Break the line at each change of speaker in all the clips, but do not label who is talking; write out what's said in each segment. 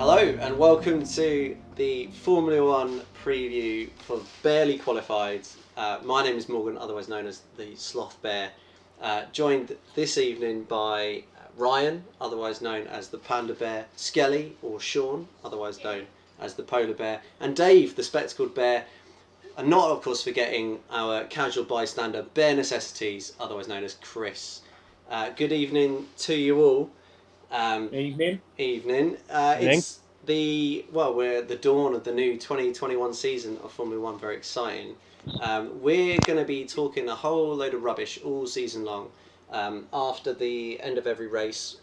Hello and welcome to the Formula One preview for barely qualified. My name is Morgan, otherwise known as the Sloth Bear. Joined this evening by Ryan, otherwise known as the Panda Bear, Skelly or Sean, otherwise known as the Polar Bear, and Dave, the Spectacled Bear. And not, of course, forgetting our casual bystander, Bare Necessities, otherwise known as Chris. Good evening to you all.
Evening.
Evening.
Evening.
We're at the dawn of the new 2021 season of Formula One. Very exciting. We're going to be talking a whole load of rubbish all season long. After the end of every race,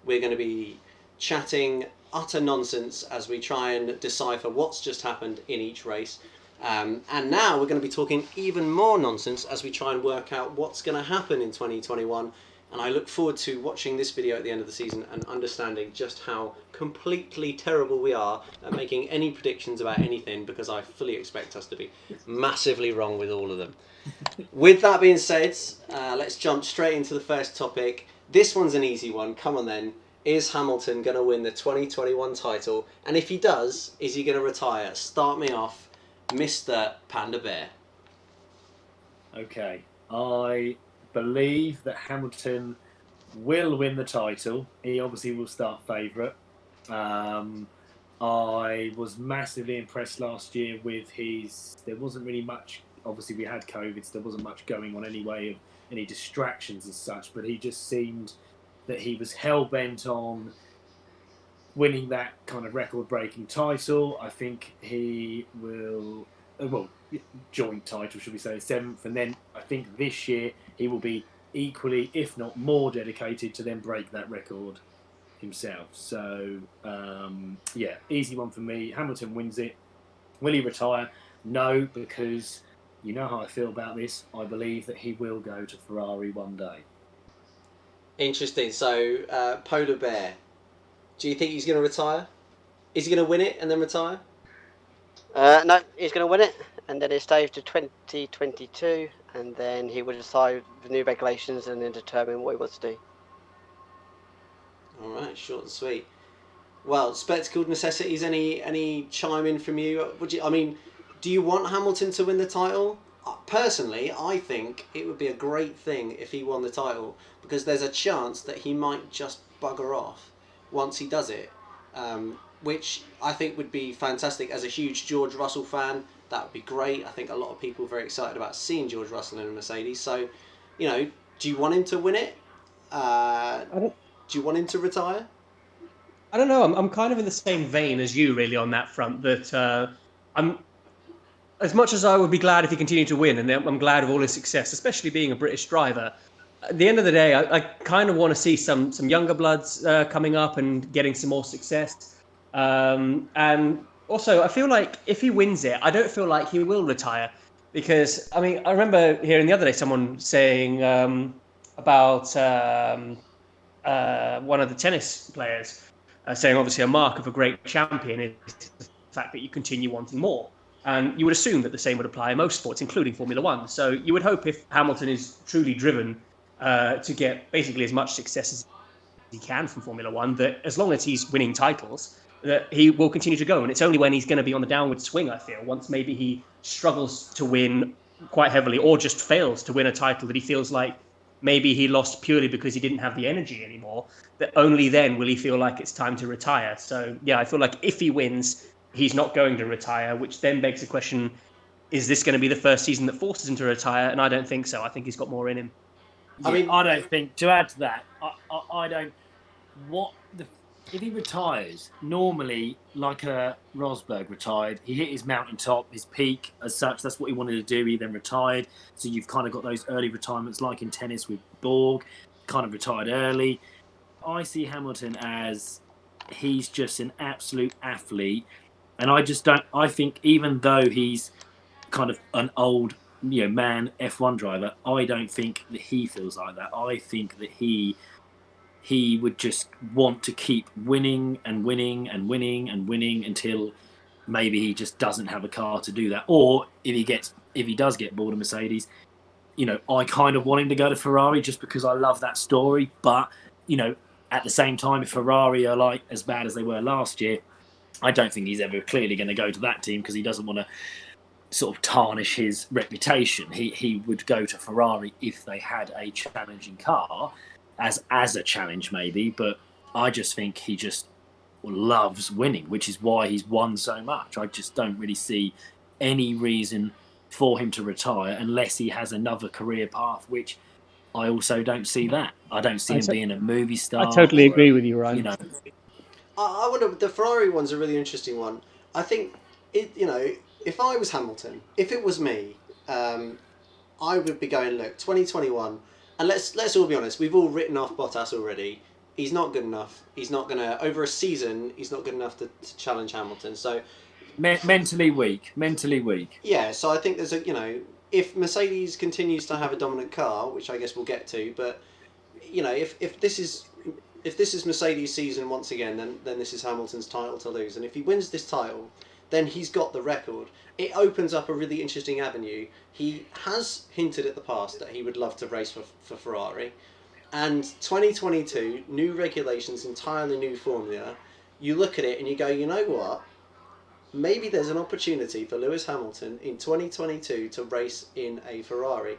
we're going to be chatting utter nonsense as we try and decipher what's just happened in each race. And now we're going to be talking even more nonsense as we try and work out what's going to happen in 2021. And I look forward to watching this video at the end of the season and understanding just how completely terrible we are at making any predictions about anything, because I fully expect us to be massively wrong with all of them. With that being said, let's jump straight into the first topic. This one's an easy one. Come on then. Is Hamilton going to win the 2021 title? And if he does, is he going to retire? Start me off, Mr. Panda Bear.
Okay. I believe that Hamilton will win the title. He obviously will start favourite. I was massively impressed last year with his. There wasn't really much. Obviously, we had COVID, so there wasn't much going on anyway of any distractions as such. But he just seemed that he was hell bent on winning that kind of record-breaking title. I think he will, joint title, should we say, seventh, and then I think this year he will be equally, if not more, dedicated to then break that record himself. So, easy one for me. Hamilton wins it. Will he retire? No, because you know how I feel about this. I believe that he will go to Ferrari one day.
Interesting. So, Polar Bear, do you think he's going to retire? Is he going to win it and then retire?
No, he's going to win it, and then it stays to 2022, and then he will decide the new regulations and then determine what he wants to do.
All right, short and sweet. Well, spectacled necessities. Any chime in from you? Do you want Hamilton to win the title? Personally, I think it would be a great thing if he won the title, because there's a chance that he might just bugger off once he does it, which I think would be fantastic. As a huge George Russell fan, that would be great. I think a lot of people are very excited about seeing George Russell in a Mercedes. So, do you want him to win it? Do you want him to retire?
I don't know. I'm kind of in the same vein as you, really, on that front. That I'm, as much as I would be glad if he continued to win, and I'm glad of all his success, especially being a British driver. At the end of the day, I kind of want to see some younger bloods coming up and getting some more success. And also, I feel like if he wins it, I don't feel like he will retire, because I remember hearing the other day someone saying about one of the tennis players. Saying obviously a mark of a great champion is the fact that you continue wanting more. And you would assume that the same would apply in most sports, including Formula One. So you would hope, if Hamilton is truly driven to get basically as much success as he can from Formula One, that as long as he's winning titles, that he will continue to go. And it's only when he's going to be on the downward swing, I feel, once maybe he struggles to win quite heavily or just fails to win a title that he feels like maybe he lost purely because he didn't have the energy anymore, that only then will he feel like it's time to retire. So, yeah, I feel like if he wins, he's not going to retire, which then begs the question, is this going to be the first season that forces him to retire? And I don't think so. I think he's got more in him.
I don't think, to add to that, I don't. If he retires, normally, like Rosberg retired, he hit his mountaintop, his peak as such. That's what he wanted to do. He then retired. So you've kind of got those early retirements, like in tennis with Borg, kind of retired early. I see Hamilton as he's just an absolute athlete, and I just don't. I think even though he's kind of an old, man F1 driver, I don't think that he feels like that. I think that he would just want to keep winning and winning and winning and winning until maybe he just doesn't have a car to do that. Or if he does get bored of Mercedes, I kind of want him to go to Ferrari just because I love that story. But At the same time, if Ferrari are like as bad as they were last year, I don't think he's ever clearly going to go to that team because he doesn't want to sort of tarnish his reputation. He would go to Ferrari if they had a challenging car as a challenge maybe, but I just think he just loves winning, which is why he's won so much. I just don't really see any reason for him to retire unless he has another career path, which I also don't see that. I don't see him being a movie
I
star.
totally agree with you, Ryan.
You know,
I wonder, the Ferrari one's a really interesting one. I think if I was Hamilton, if it was me, I would be going, look, 2021, and let's all be honest, we've all written off Bottas already. He's not good enough. He's not gonna over a season. He's not good enough to challenge Hamilton. So
mentally weak.
yeah, so I think there's if Mercedes continues to have a dominant car, which I guess we'll get to, but if this is Mercedes' season once again, then this is Hamilton's title to lose. And if he wins this title, then he's got the record. It opens up a really interesting avenue. He has hinted at the past that he would love to race for Ferrari. And 2022, new regulations, entirely new formula. You look at it and you go, you know what? Maybe there's an opportunity for Lewis Hamilton in 2022 to race in a Ferrari.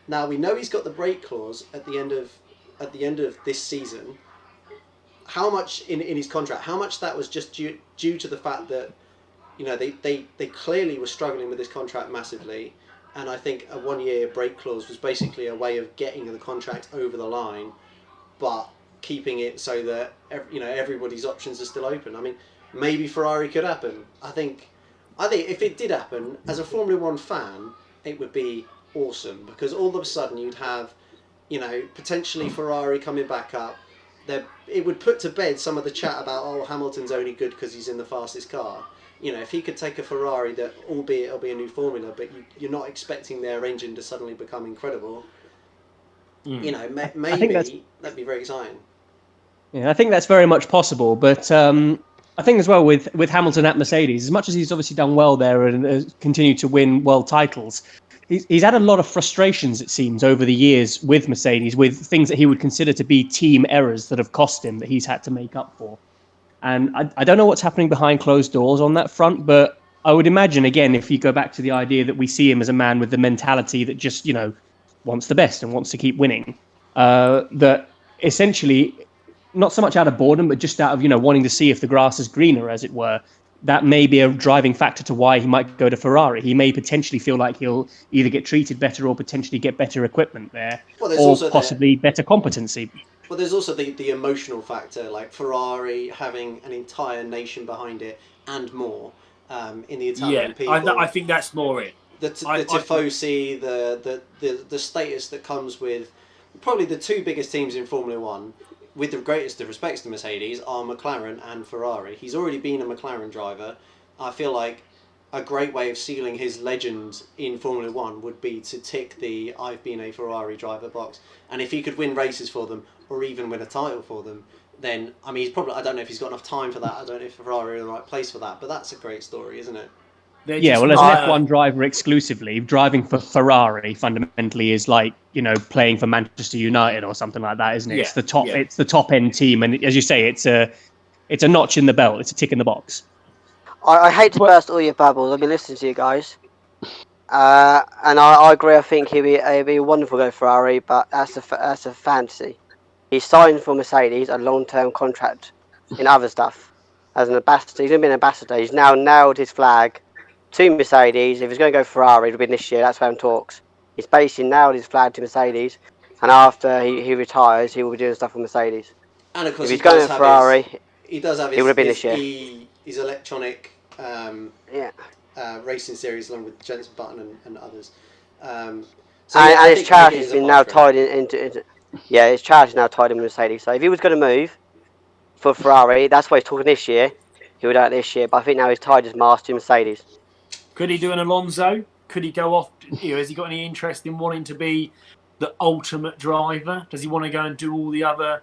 Now we know he's got the brake clause at the end of this season. How much in his contract? How much that was just due to the fact that they clearly were struggling with this contract massively, and I think a 1-year break clause was basically a way of getting the contract over the line, but keeping it so that everybody's options are still open. I mean, maybe Ferrari could happen. I think if it did happen, as a Formula One fan, it would be awesome because all of a sudden you'd have, potentially Ferrari coming back up. It would put to bed some of the chat about Hamilton's only good because he's in the fastest car. If he could take a Ferrari that, albeit it'll be a new formula, but you're not expecting their engine to suddenly become incredible. Maybe that'd be very exciting.
Yeah, I think that's very much possible. But I think as well with Hamilton at Mercedes, as much as he's obviously done well there and continued to win world titles, he's had a lot of frustrations, it seems, over the years with Mercedes, with things that he would consider to be team errors that have cost him that he's had to make up for. And I don't know what's happening behind closed doors on that front, but I would imagine, again, if you go back to the idea that we see him as a man with the mentality that just, wants the best and wants to keep winning, that essentially, not so much out of boredom, but just out of, wanting to see if the grass is greener, as it were, that may be a driving factor to why he might go to Ferrari. He may potentially feel like he'll either get treated better or potentially get better equipment there, or possibly better competency.
Well, there's also the emotional factor, like Ferrari having an entire nation behind it and more in the Italian people.
I think that's more it.
The tifosi, the status that comes with probably the two biggest teams in Formula One, with the greatest of respects to Mercedes, are McLaren and Ferrari. He's already been a McLaren driver. I feel like a great way of sealing his legend in Formula One would be to tick the "I've been a Ferrari driver" box. And if he could win races for them, or even win a title for them, then, he's probably, I don't know if he's got enough time for that, I don't know if Ferrari are in the right place for that, but that's a great story, isn't it?
Yeah, well, as an F1 driver exclusively, driving for Ferrari fundamentally is like, playing for Manchester United or something like that, isn't it?
Yeah,
it's the top end team, and as you say, it's a notch in the belt, it's a tick in the box.
I hate to burst all your bubbles. I've been listening to you guys, and I agree. I think it'd be wonderful to go Ferrari, but that's a fantasy. He signed for Mercedes a long-term contract in other stuff as an ambassador. He's going to be an ambassador. He's now nailed his flag to Mercedes. If he's going to go Ferrari, it'll be this year. That's where I'm talks. He's basically nailed his flag to Mercedes, and after he retires, he will be doing stuff for Mercedes.
And of course,
if he's going to Ferrari,
he does have
it would have been this year.
His electronic racing series along with Jenson Button and others. And
his charity's been now tied into his charity's now tied in with Mercedes. So if he was going to move for Ferrari, that's why he's talking this year. He would do it this year, but I think now he's tied his mast to Mercedes.
Could he do an Alonso? Could he go off? Has he got any interest in wanting to be the ultimate driver? Does he want to go and do all the other,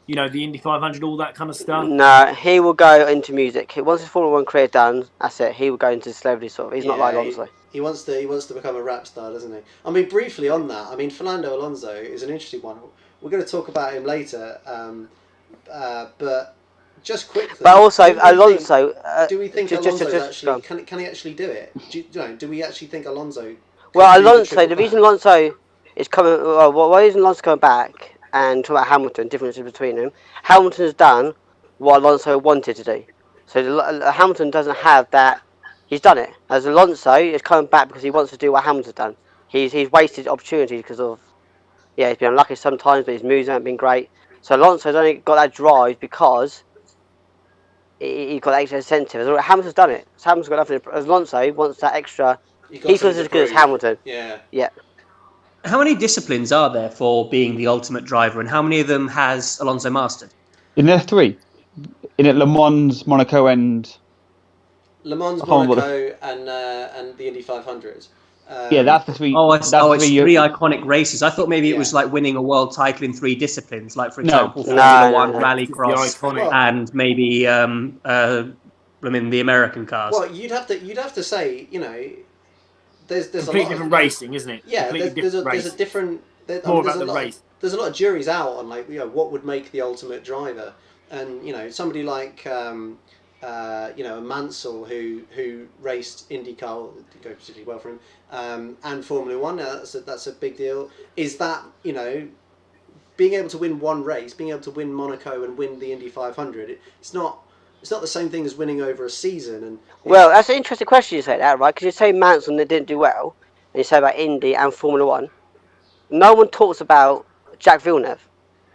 the Indy 500, all that kind of stuff?
No, he will go into music. Once his Formula One career done, that's it. He will go into celebrity sort of. He's not like Alonso.
He wants to become a rap star, doesn't he? Briefly on that, Fernando Alonso is an interesting one. We're going to talk about him later. But just quickly,
But also
do we think
Alonso.
do we think Alonso's
Just go
actually
on.
can he actually do it? Do we actually think Alonso
Well,
could do the
Alonso.
triple
The reason
crown?
Alonso is coming. Well, why isn't Alonso coming back and talk about Hamilton? Differences between them. Hamilton's done what Alonso wanted to do. So Hamilton doesn't have that. He's done it. As Alonso is coming back because he wants to do what Hamilton's done. He's wasted opportunities because of he's been unlucky sometimes, but his moves haven't been great. So Alonso's only got that drive because he got that extra incentive. Hamilton's done it. So Hamilton's got nothing. As Alonso wants that extra.
You got
He feels
something
as
to
good as
prove.
Hamilton.
Yeah.
Yeah.
How many disciplines are there for being the ultimate driver, and how many of them has Alonso mastered?
In there 3. In it, Le Mans, Monaco, and
Le Mans,
I can't remember what
Monaco, and the Indy 500.
yeah, that's the 3.
Oh,
That's the
it's
3.
three iconic races. I thought maybe it
Yeah.
was like winning a world title in 3 disciplines, like for
No.
example,
No,
Formula
no,
One,
no.
Just the
Rallycross,
iconic.
Well,
and maybe the American cars.
Well, you'd have to say, there's a
Completely
lot
different
of
racing, isn't it?
yeah,
Completely
there's
different
a
race.
different
More
there's
about
a
the
lot
race.
there's a lot of juries out on like what would make the ultimate driver, and somebody like a Mansell who raced IndyCar, didn't go particularly well for him, and Formula One. That's a big deal. Is that being able to win one race, being able to win Monaco and win the Indy 500? It's not the same thing as winning over a season. And
Well, that's an interesting question you say that, right? Because you say Mansell that didn't do well, and you say about Indy and Formula One. No one talks about Jack Villeneuve.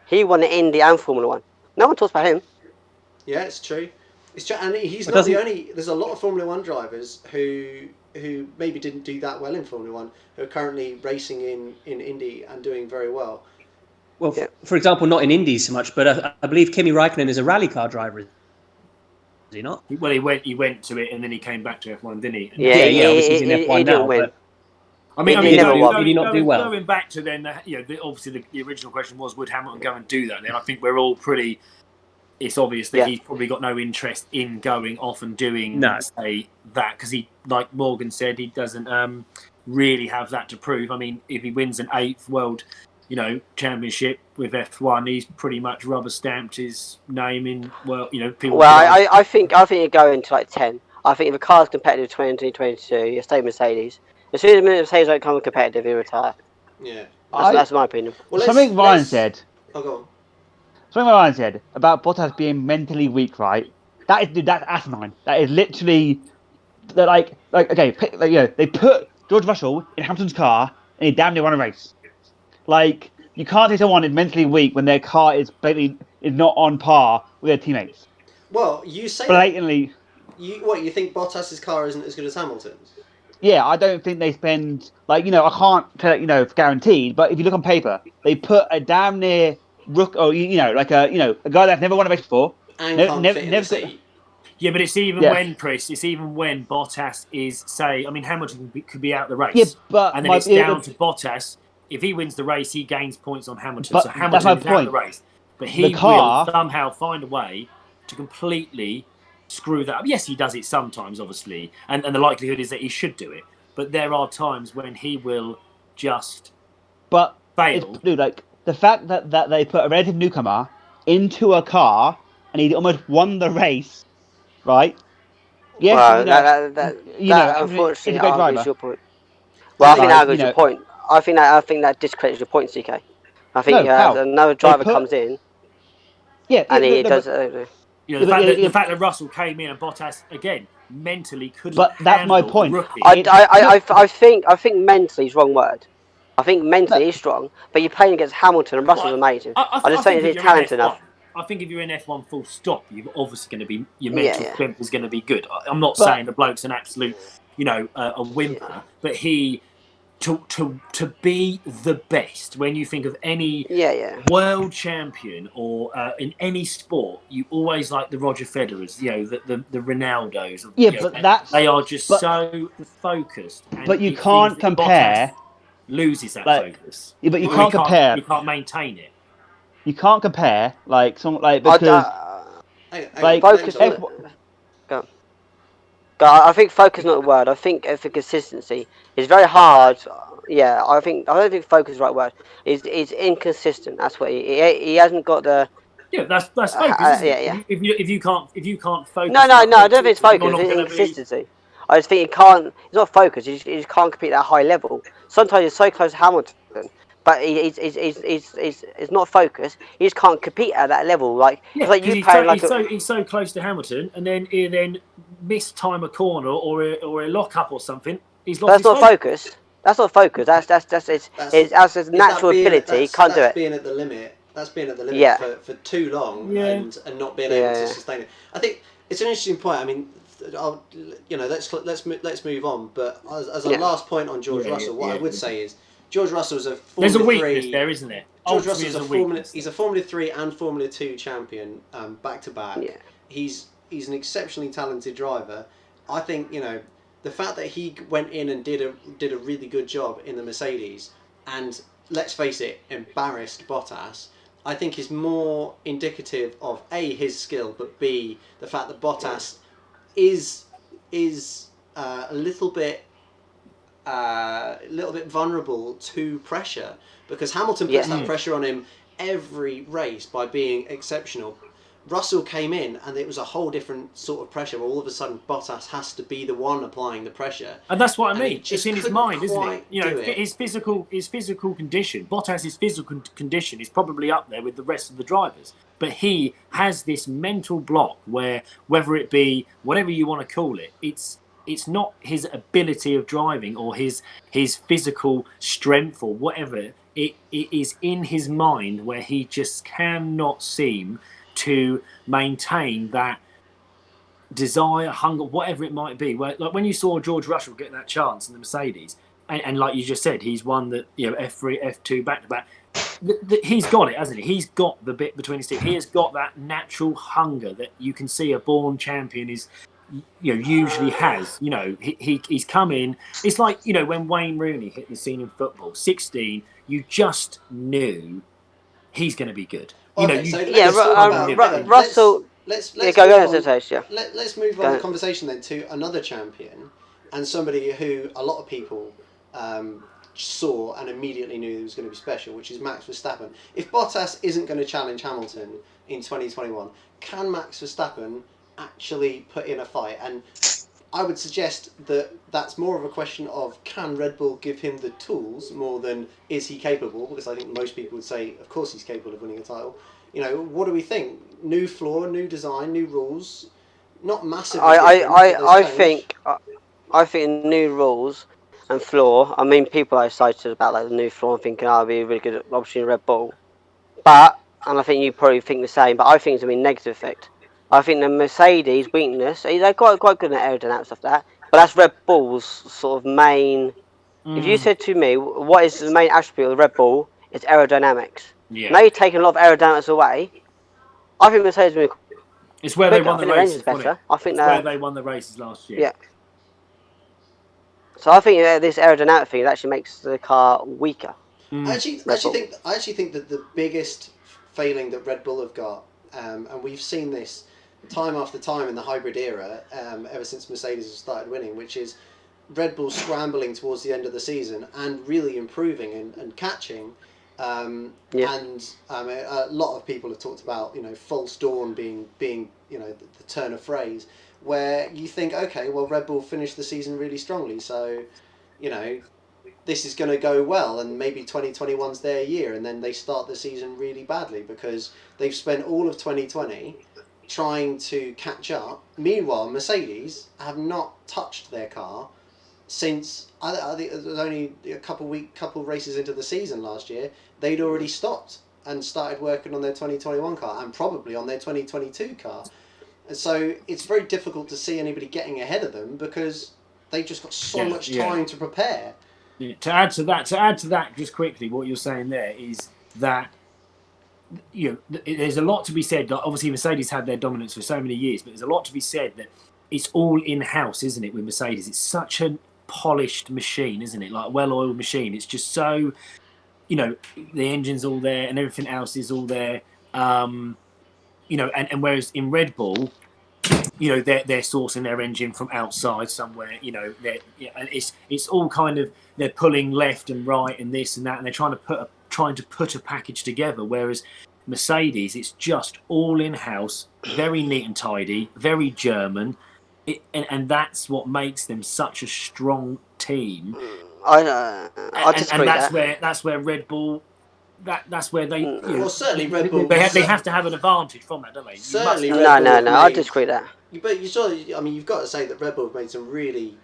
He won the Indy and Formula One. No one talks about him.
yeah, it's true. It's true, and he's
It
not the
doesn't.
only. There's a lot of Formula One drivers who maybe didn't do that well in Formula One who are currently racing in Indy and doing very well.
Well,
Yeah.
for example, not in Indies so much, but I believe Kimi Raikkonen is a rally car driver, is he not?
Well, he went to it and then he came back to F1, didn't he? And
Yeah,
Yeah, obviously he's in
he
F1
didn't
now,
win.
but
He
I mean,
never won.
did he not do well?
Going back to then, obviously the original question was, would Hamilton go and do that? Then I think we're all pretty. It's obvious that he's probably got no interest in going off and doing say that because he, like Morgan said, he doesn't really have that to prove. I mean, if he wins an 8th world, championship with F1, he's pretty much rubber stamped his name in. Well, people.
Well, I think you go into like 10. I think if a car's competitive 2022, you stay Mercedes. As soon as Mercedes don't come competitive, you retire.
Yeah,
That's my opinion.
well,
Something Ryan said.
Oh, go on.
Something Ryan said about Bottas being mentally weak, right? That's asinine. That is literally okay, they put George Russell in Hamilton's car and he damn near won a race. Like, you can't say someone is mentally weak when their car is basically is not on par with their teammates.
Well, you say
Blatantly.
You think Bottas's car isn't as good as Hamilton's?
Yeah, I don't think they spend I can't tell for guaranteed, but if you look on paper, they put a damn near rook or a guy that's never won a race before
And can't fit in the seat.
Yeah, but it's even when Chris. It's even when Bottas is say. I mean, Hamilton could be out the race.
Yeah, but
and then it's down to Bottas. If he wins the race, he gains points on Hamilton.
But
so Hamilton is out of the race. But he will somehow find a way to completely screw that up. Yes, he does it sometimes, obviously, and the likelihood is that he should do it. But there are times when he will just fail.
Dude, like the fact that they put a relative newcomer into a car and he almost won the race, right? Yes,
well, that unfortunately argues your point. Well, I think that argues your point. I think that discredits your point, CK. I think another driver comes in.
Yeah,
and he does.
The fact that Russell came in and Bottas again mentally couldn't.
But that's my point.
I think mentally is the wrong word. I think mentally he's strong, but you're playing against Hamilton and Russell's amazing. I just think he's talented enough.
I think if you're in F1 full stop, you're obviously going to be your mental strength is going to be good. I'm not saying the bloke's an absolute, a whimper, but he to be the best when you think of any world champion or in any sport, you always like the Roger Federers, the Ronaldos.
But
they are just so focused.
But you can't compare.
Loses that focus.
Yeah, but you can't compare.
You can't maintain it.
You can't compare because
focus. I think focus is not the word. I think for consistency, it's very hard. Yeah, I don't think focus is the right word. He's inconsistent. That's what he hasn't got the
Yeah, that's focus, isn't it?
yeah.
If you can't focus,
No, I don't think it's
you're
focus.
not
It's
going to be.
inconsistency. I just think he can't. It's not focus. He just can't compete at that high level. Sometimes he's so close to Hamilton, but he's not focused. He just can't compete at that level. Like
Yeah,
it's like
because
you playing like
he's so close to Hamilton, and then he mistime a corner or a lock up or something. He's lost
that's
his
not
focus.
focus. That's not focus. That's
That's
his
is that
natural
being
ability. He can't do
that's
it.
being at the limit. That's being at the limit
Yeah,
for too long
Yeah.
and not being able to
yeah,
sustain it. I think it's an interesting point. I mean, I'll, let's move on. But as a
yeah.
last point on George
Yeah,
Russell, what I
yeah.
would say is George Russell's a
There's a
Formula
weakness
3.
there, isn't there?
George
Ultimately,
Russell's
there's a weakness.
He's a Formula 3 and Formula 2 champion back to back.
Yeah.
He's an exceptionally talented driver. I think the fact that he went in and did a really good job in the Mercedes and let's face it, embarrassed Bottas, I think is more indicative of A, his skill, but B, the fact that Bottas is a little bit vulnerable to pressure because Hamilton puts
Yeah.
that pressure on him every race by being exceptional. Russell came in and it was a whole different sort of pressure where all of a sudden Bottas has to be the one applying the pressure.
And that's what I
And he
mean.
just
It's in his
couldn't
mind, isn't it?
quite
You know,
do it.
his physical condition. Bottas's physical condition is probably up there with the rest of the drivers. But he has this mental block where, whether it be whatever you want to call it, it's not his ability of driving or his physical strength or whatever. It is in his mind where he just cannot seem to maintain that desire, hunger, whatever it might be. Where, like when you saw George Russell get that chance in the Mercedes, and like you just said, he's won the F3, F2 back to back. He's got it, hasn't he? He's got the bit between his teeth. He has got that natural hunger that you can see a born champion is, usually has. He's come in. It's like when Wayne Rooney hit the scene in football, 16. You just knew he's going to be good.
Okay, so
Yeah,
let's talk about him. Hang on,
Russell.
Let's
Yeah,
move
go
on.
yeah.
Let's move on the conversation then to another champion and somebody who a lot of people saw and immediately knew was going to be special, which is Max Verstappen. If Bottas isn't going to challenge Hamilton in 2021, can Max Verstappen actually put in a fight? And I would suggest that that's more of a question of can Red Bull give him the tools more than is he capable, because I think most people would say of course he's capable of winning a title. What do we think? New floor, new design, new rules, not massively different, but there's change.
I think new rules and floor. I mean, people are excited about like the new floor and thinking, "Oh, it'll be a really good option in Red Bull." But and I think you probably think the same. But I think it's gonna be a negative effect. I think the Mercedes weakness. They're quite good at aerodynamics and stuff like that. But that's Red Bull's sort of main. If you said to me, what is the main attribute of the Red Bull? It's aerodynamics.
Yeah.
Now you're taking a lot of aerodynamics away. I think Mercedes will be
It's where
quicker.
they
I
won the
think their engine's
races, wasn't it?
better. I think
It's where they won the races last year.
yeah. So I think this aerodynamic thing actually makes the car weaker.
I actually think that the biggest failing that Red Bull have got, and we've seen this time after time in the hybrid era, ever since Mercedes has started winning, which is Red Bull scrambling towards the end of the season and really improving and catching. And a lot of people have talked about false dawn being the turn of phrase, where you think, okay, well, Red Bull finished the season really strongly, so this is going to go well, and maybe 2021's their year, and then they start the season really badly because they've spent all of 2020 trying to catch up. Meanwhile, Mercedes have not touched their car since I think it was only a couple races into the season last year. They'd already stopped and started working on their 2021 car and probably on their 2022 car. And so it's very difficult to see anybody getting ahead of them because they've just got so much time to prepare.
Yeah. To add to that, just quickly, what you're saying there is that there's a lot to be said. Like, obviously, Mercedes had their dominance for so many years, but there's a lot to be said that it's all in house, isn't it? With Mercedes, it's such a polished machine, isn't it? Like a well-oiled machine. It's just so, the engine's all there and everything else is all there. And whereas in Red Bull, they're sourcing their engine from outside somewhere. And it's all kind of they're pulling left and right and this and that, and they're trying to put a package together. Whereas Mercedes, it's just all in house, very neat and tidy, very German, and that's what makes them such a strong team.
I disagree
And
with that.
that's where Red Bull. That's where they,
Well, certainly Red Bull.
they have to have an advantage from that, don't they? You must.
Certainly, Red Bull have
No. I
made.
disagree with that.
But you sort of, I mean, you've got to say that Red Bull have made some really,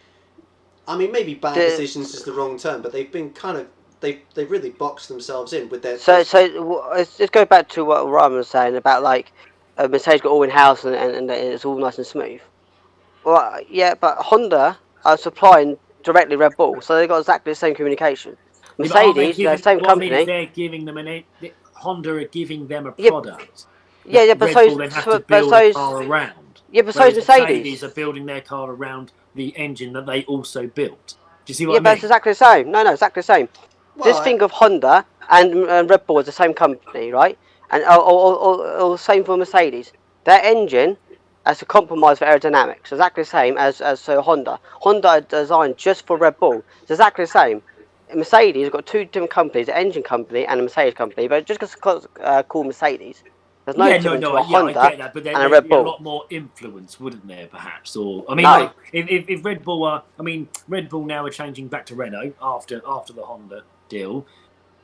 I mean, maybe bad
The-
decisions is the wrong term, but they've been kind of, they've really boxed themselves in with their.
Let's go back to what Ryan was saying about like Mercedes got all in house and it's all nice and smooth. Well, yeah, but Honda are supplying directly Red Bull, so they've got exactly the same communication.
Yeah, but aren't they
Mercedes, they're the
giving?
same
What I mean is,
company.
they're giving them Honda are giving them a
Yeah,
product that
yeah, but
Red Bull then have to build a car around.
so's
Whereas
Mercedes.
Mercedes are building their car around the engine that they also built. Do you see
Yeah,
what
but
I
it's
mean?
exactly the same. No, exactly the same.
Well,
Just think of Honda and Red Bull as the same company, right? And or same for Mercedes. Their engine has a compromise for aerodynamics, exactly the same as Honda. Honda are designed just for Red Bull. It's exactly the same. Mercedes have got two different companies, an engine company and a Mercedes company, but just because called Mercedes, there's no
Yeah,
difference to a
yeah, I
Honda
get that, but
and a
there'd
Red
be a
Bull.
lot more influence, wouldn't there? Perhaps, or I mean,
No.
like if Red Bull are, I mean, Red Bull now are changing back to Renault after the Honda deal.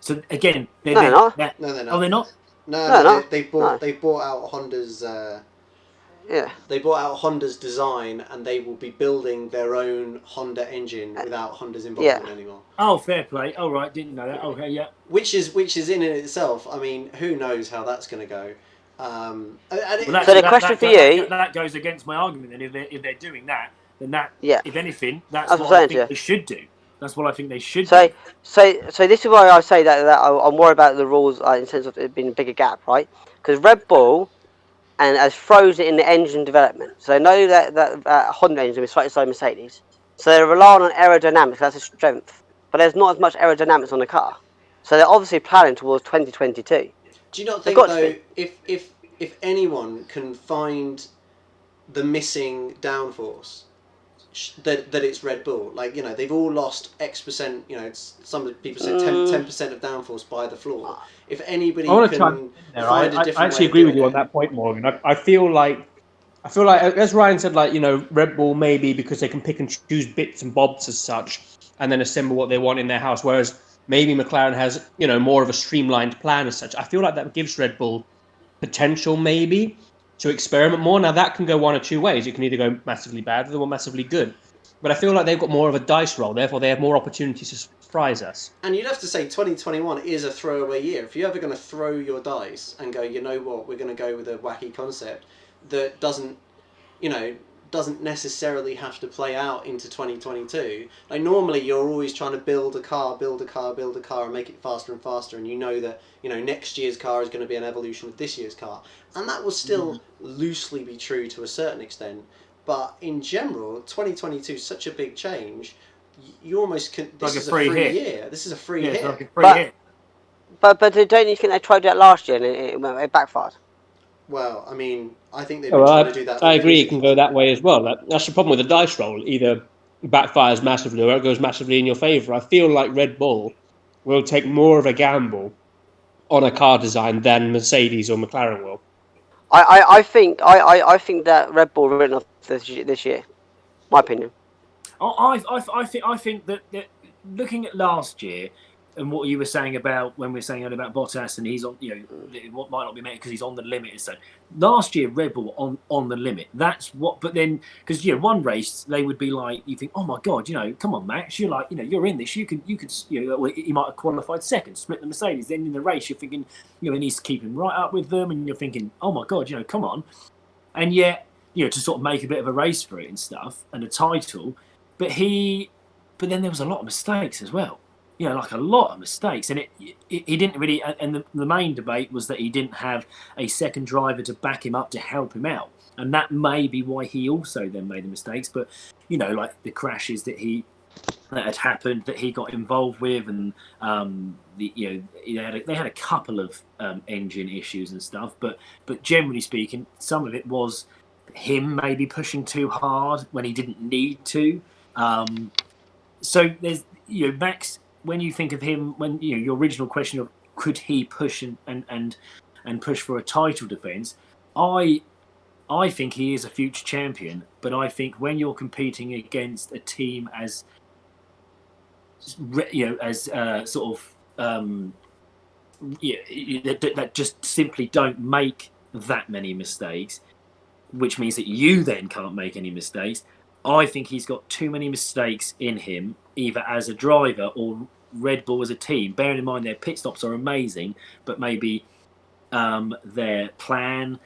So again,
No, they're not.
no, they're
oh,
not.
they're not.
No, they're not. No.
They bought out Honda's.
Yeah.
They bought out Honda's design, and they will be building their own Honda engine without Honda's involvement anymore.
Oh, fair play. All right, didn't know that. Okay, yeah.
Which is in itself. I mean, who knows how that's going to go?
So the question for you,
that goes against my argument. Then if they're doing that, then that,
yeah,
if anything, that's
that's
what
what I'm
I
saying to
think
you.
they should do. That's what I think they should
So,
do.
so this is why I say that I'm worried about the rules in terms of it being a bigger gap, right? Because Red Bull and has frozen in the engine development. So I know that Honda engine is slightly slower than Mercedes. So they're relying on aerodynamics. That's a strength, but there's not as much aerodynamics on the car. So they're obviously planning towards 2022.
Do you not
They've
think
got to
though,
be.
if anyone can find the missing downforce, that it's Red Bull? Like, you know, they've all lost X%. You know, some people say 10% of downforce by the floor. If anybody
I want to
can find a different
I actually
way of
agree with
doing
you on
it,
that point, Morgan. I feel like as Ryan said, like, you know, Red Bull maybe because they can pick and choose bits and bobs as such, and then assemble what they want in their house. Whereas maybe McLaren has, you know, more of a streamlined plan as such. I feel like that gives Red Bull potential maybe to experiment more. Now that can go one or two ways. It can either go massively bad or massively good. But I feel like they've got more of a dice roll. Therefore, they have more opportunities to surprise us.
and you'd have to say 2021 is a throwaway year. If you're ever going to throw your dice and go, you know what, we're going to go with a wacky concept that doesn't, you know, doesn't necessarily have to play out into 2022. Like, normally you're always trying to build a car, and make it faster and faster, and you know that, you know, next year's car is going to be an evolution of this year's car, and that will still loosely be true to a certain extent. But in general, 2022 is such a big change. You almost can. This
Like a
is
free
a free
hit.
year. This is a free hit.
It's like a free hit.
But don't you think they tried that last year and it backfired?
Well, I mean, I think they've been trying to do that.
I
all
agree. It
season.
can go that way as well. That's the problem with the dice roll. Either backfires massively or it goes massively in your favour. I feel like Red Bull will take more of a gamble on a car design than Mercedes or McLaren will.
I think that Red Bull written off this year. My opinion.
I think that looking at last year and what you were saying about when we were saying about Bottas and he's on, you know, what might not be met because he's on the limit and so. Last year, Red Bull on the limit. That's what. But then, because, you know, one race they would be like, you think, oh my god, you know, come on, Max, you're like, you know, you're in this. You could, you know, he might have qualified second, split the Mercedes. Then in the race, you're thinking, you know, he needs to keep him right up with them, and you're thinking, oh my god, you know, come on. And yet, you know, to sort of make a bit of a race for it and stuff and a title. But then there was a lot of mistakes as well. You know, like a lot of mistakes, and he didn't really. And the main debate was that he didn't have a second driver to back him up to help him out, and that may be why he also then made the mistakes. But you know, like the crashes that had happened that he got involved with, and they had a couple of engine issues and stuff. But generally speaking, some of it was him maybe pushing too hard when he didn't need to. So there's, you know, Max, when you think of him, when, you know, your original question of could he push and and push for a title defence, I think he is a future champion. But I think when you're competing against a team as sort of that just simply don't make that many mistakes, which means that you then can't make any mistakes. I think he's got too many mistakes in him, either as a driver or Red Bull as a team. Bearing in mind their pit stops are amazing, but maybe their plan,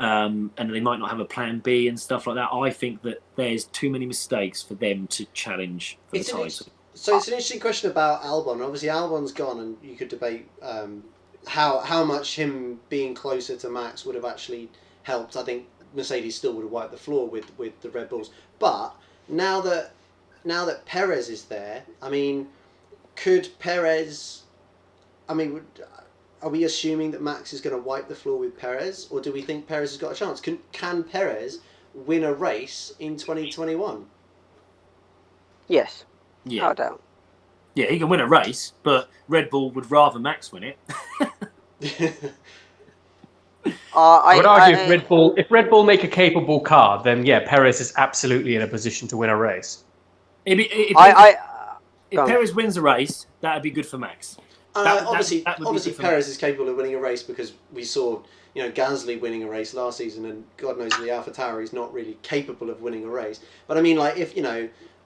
and they might not have a plan B and stuff like that. I think that there's too many mistakes for them to challenge for the title.
So it's an interesting question about Albon. Obviously, Albon's gone, and you could debate how much him being closer to Max would have actually helped. I think Mercedes still would have wiped the floor with the Red Bulls. But now that Perez is there, I mean, could Perez? I mean, are we assuming that Max is going to wipe the floor with Perez, or do we think Perez has got a chance? Can Perez win a race in 2021?
Yes.
Yeah.
No doubt.
Yeah, he can win a race, but Red Bull would rather Max win it.
I would argue if Red Bull make a capable car, then yeah, Perez is absolutely in a position to win a race.
If Perez wins a race, that would be good for Max.
Obviously, Perez is capable of winning a race because we saw, Gasly winning a race last season, and God knows the AlphaTauri is not really capable of winning a race. But I mean, like, if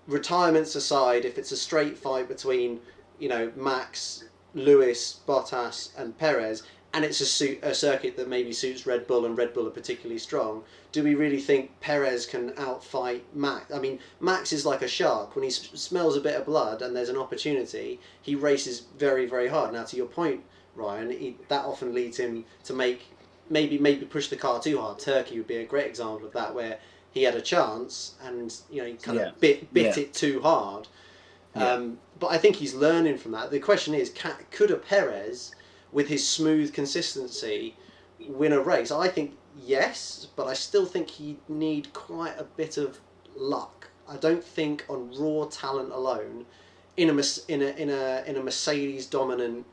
retirements aside, if it's a straight fight between, Max, Lewis, Bottas, and Perez, and it's a circuit that maybe suits Red Bull and Red Bull are particularly strong, do we really think Perez can outfight Max? I mean, Max is like a shark. When he smells a bit of blood and there's an opportunity, he races very, very hard. Now, to your point, Ryan, that often leads him to maybe push the car too hard. Turkey would be a great example of that, where he had a chance and he kind of bit it too hard. But I think he's learning from that. The question is, could a Perez, with his smooth consistency, win a race? I think yes, but I still think he'd need quite a bit of luck. I don't think on raw talent alone, in a Mercedes dominant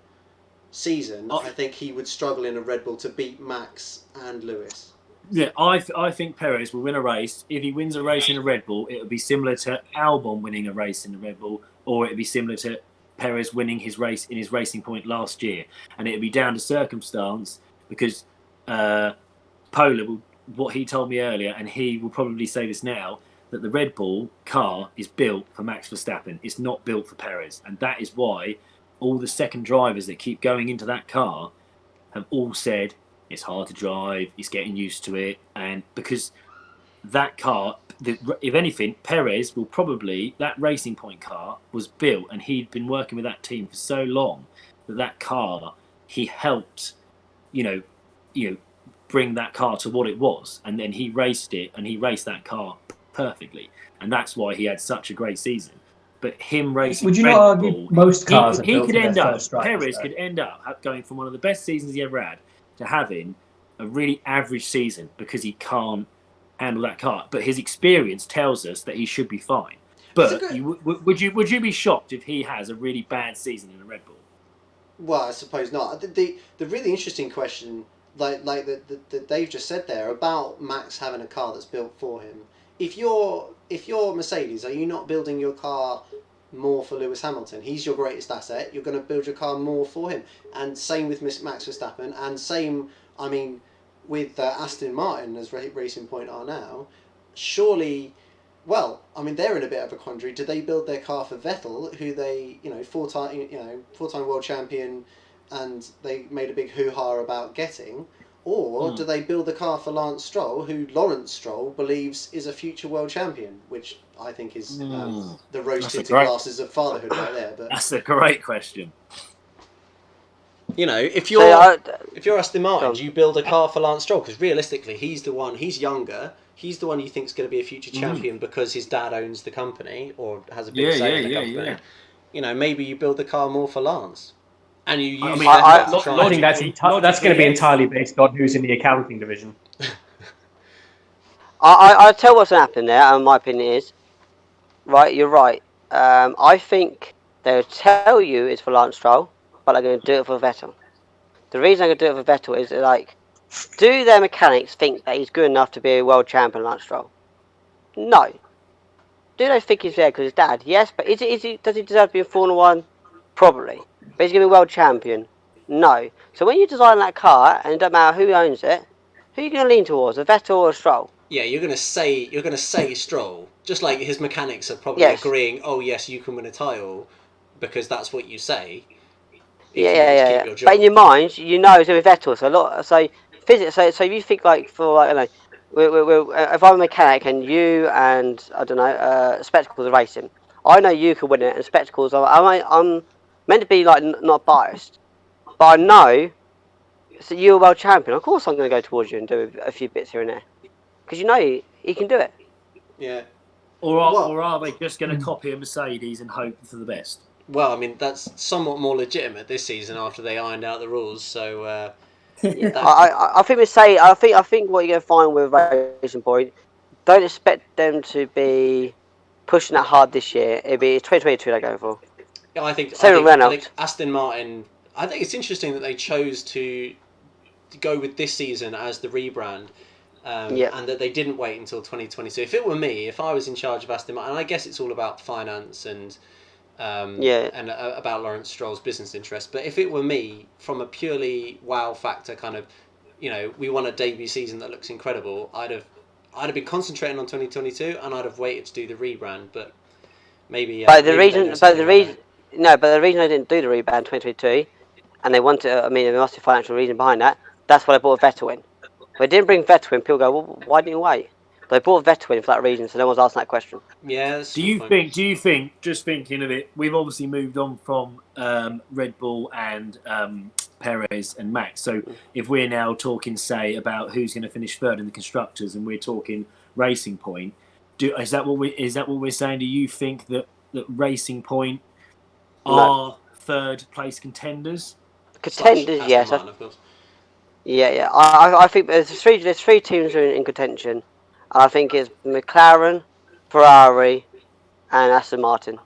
season, I think he would struggle in a Red Bull to beat Max and Lewis.
Yeah, I think Perez will win a race. If he wins a race in a Red Bull, it would be similar to Albon winning a race in the Red Bull, or it would be similar to Perez winning his race in his Racing Point last year. And it would be down to circumstance, because Polar, what he told me earlier, and he will probably say this now, that the Red Bull car is built for Max Verstappen. It's not built for Perez. And that is why all the second drivers that keep going into that car have all said, it's hard to drive, he's getting used to it. And because that car, if anything, Perez will probably, that Racing Point car was built, and he'd been working with that team for so long that car, he helped, bring that car to what it was. And then he raced it, and he raced that car perfectly. And that's why he had such a great season. But him racing,
would you not argue most cars
he could end up, Perez could end up going from one of the best seasons he ever had to having a really average season, because he can't handle that car. But his experience tells us that he should be fine. But would you be shocked if he has a really bad season in a Red Bull?
Well, I suppose not. The really interesting question, like that Dave just said there about Max having a car that's built for him. If you're Mercedes, are you not building your car more for Lewis Hamilton? He's your greatest asset. You're going to build your car more for him. And same with Max Verstappen, and same, I mean, with Aston Martin, as Racing Point are now. Surely, well, I mean, they're in a bit of a quandary. Do they build their car for Vettel, who they, four-time world champion, and they made a big hoo-ha about getting? Or do they build the car for Lance Stroll, who Lawrence Stroll believes is a future world champion, which I think is the rose-tinted glasses of fatherhood right there. But
that's a great question.
If you're Aston Martin, do you build a car for Lance Stroll? Because realistically, he's younger. He's the one you think is going to be a future champion because his dad owns the company or has a big say in the company. Yeah. Maybe you build the car more for Lance. And you use
I think that's going to be entirely based on who's in the accounting division.
I'll tell what's going to happen there, and my opinion is, right, you're right. I think they'll tell you it's for Lance Stroll, but they're going to do it for Vettel. The reason I'm going to do it for Vettel is like, do their mechanics think that he's good enough to be a world champion, Lance Stroll? No. Do they think he's there because his dad? Yes, but does he deserve to be in Formula One? Probably. But he's going to be world champion? No. So when you design that car, and it doesn't matter who owns it, who are you going to lean towards, a Vettel or a Stroll?
Yeah, you're gonna say Stroll, just like his mechanics are probably
Yes.
agreeing. Oh yes, you can win a title, because that's what you say. If
Yeah,
you want to keep
yeah.
your job.
But in your mind, you know it's going to be Vettel. So physics. So if you think like for like, I don't know, if I'm a mechanic and you and I don't know, Spectacles are racing, I know you can win it, and Spectacles. I'm meant to be like not biased, but I know. So you're a world champion. Of course, I'm going to go towards you and do a few bits here and there because you know he can do it.
Yeah.
Or
Well-
are they just going to copy a Mercedes and hope for the best?
Well, I mean that's somewhat more legitimate this season after they ironed out the rules. So
Yeah,
That-
I think we say I think what you're going to find with Racing Point, don't expect them to be pushing that hard this year. It'll be 2022 they're going for.
I think
Same with Renault.
Aston Martin. I think it's interesting that they chose to go with this season as the rebrand.
Yeah.
And that they didn't wait until 2022. If it were me, if I was in charge of Aston Martin, and I guess it's all about finance and about Lawrence Stroll's business interests. But if it were me, from a purely wow factor kind of, we want a debut season that looks incredible, I'd have been concentrating on 2022, and I'd have waited to do the rebrand. But maybe.
But the
maybe they know
reason,
something I don't.
but the reason I didn't do the rebrand 2022, and they wanted, I mean, there must be a financial reason behind that. That's why I brought Vettel in. If they didn't bring Vettel in, people go, well, why didn't you wait? But they brought Vettel in for that reason, so no one's asking that question.
Yeah. That's a
Do
good
you
point.
think, just thinking of it, we've obviously moved on from Red Bull and Perez and Max. So if we're now talking, say, about who's going to finish third in the constructors, and we're talking Racing Point, is that what we're saying? Do you think that Racing Point are third place contenders?
Contenders,
Aston
yes.
Martin, of course.
Yeah. I think there's three teams who are in contention, and I think it's McLaren, Ferrari, and Aston Martin.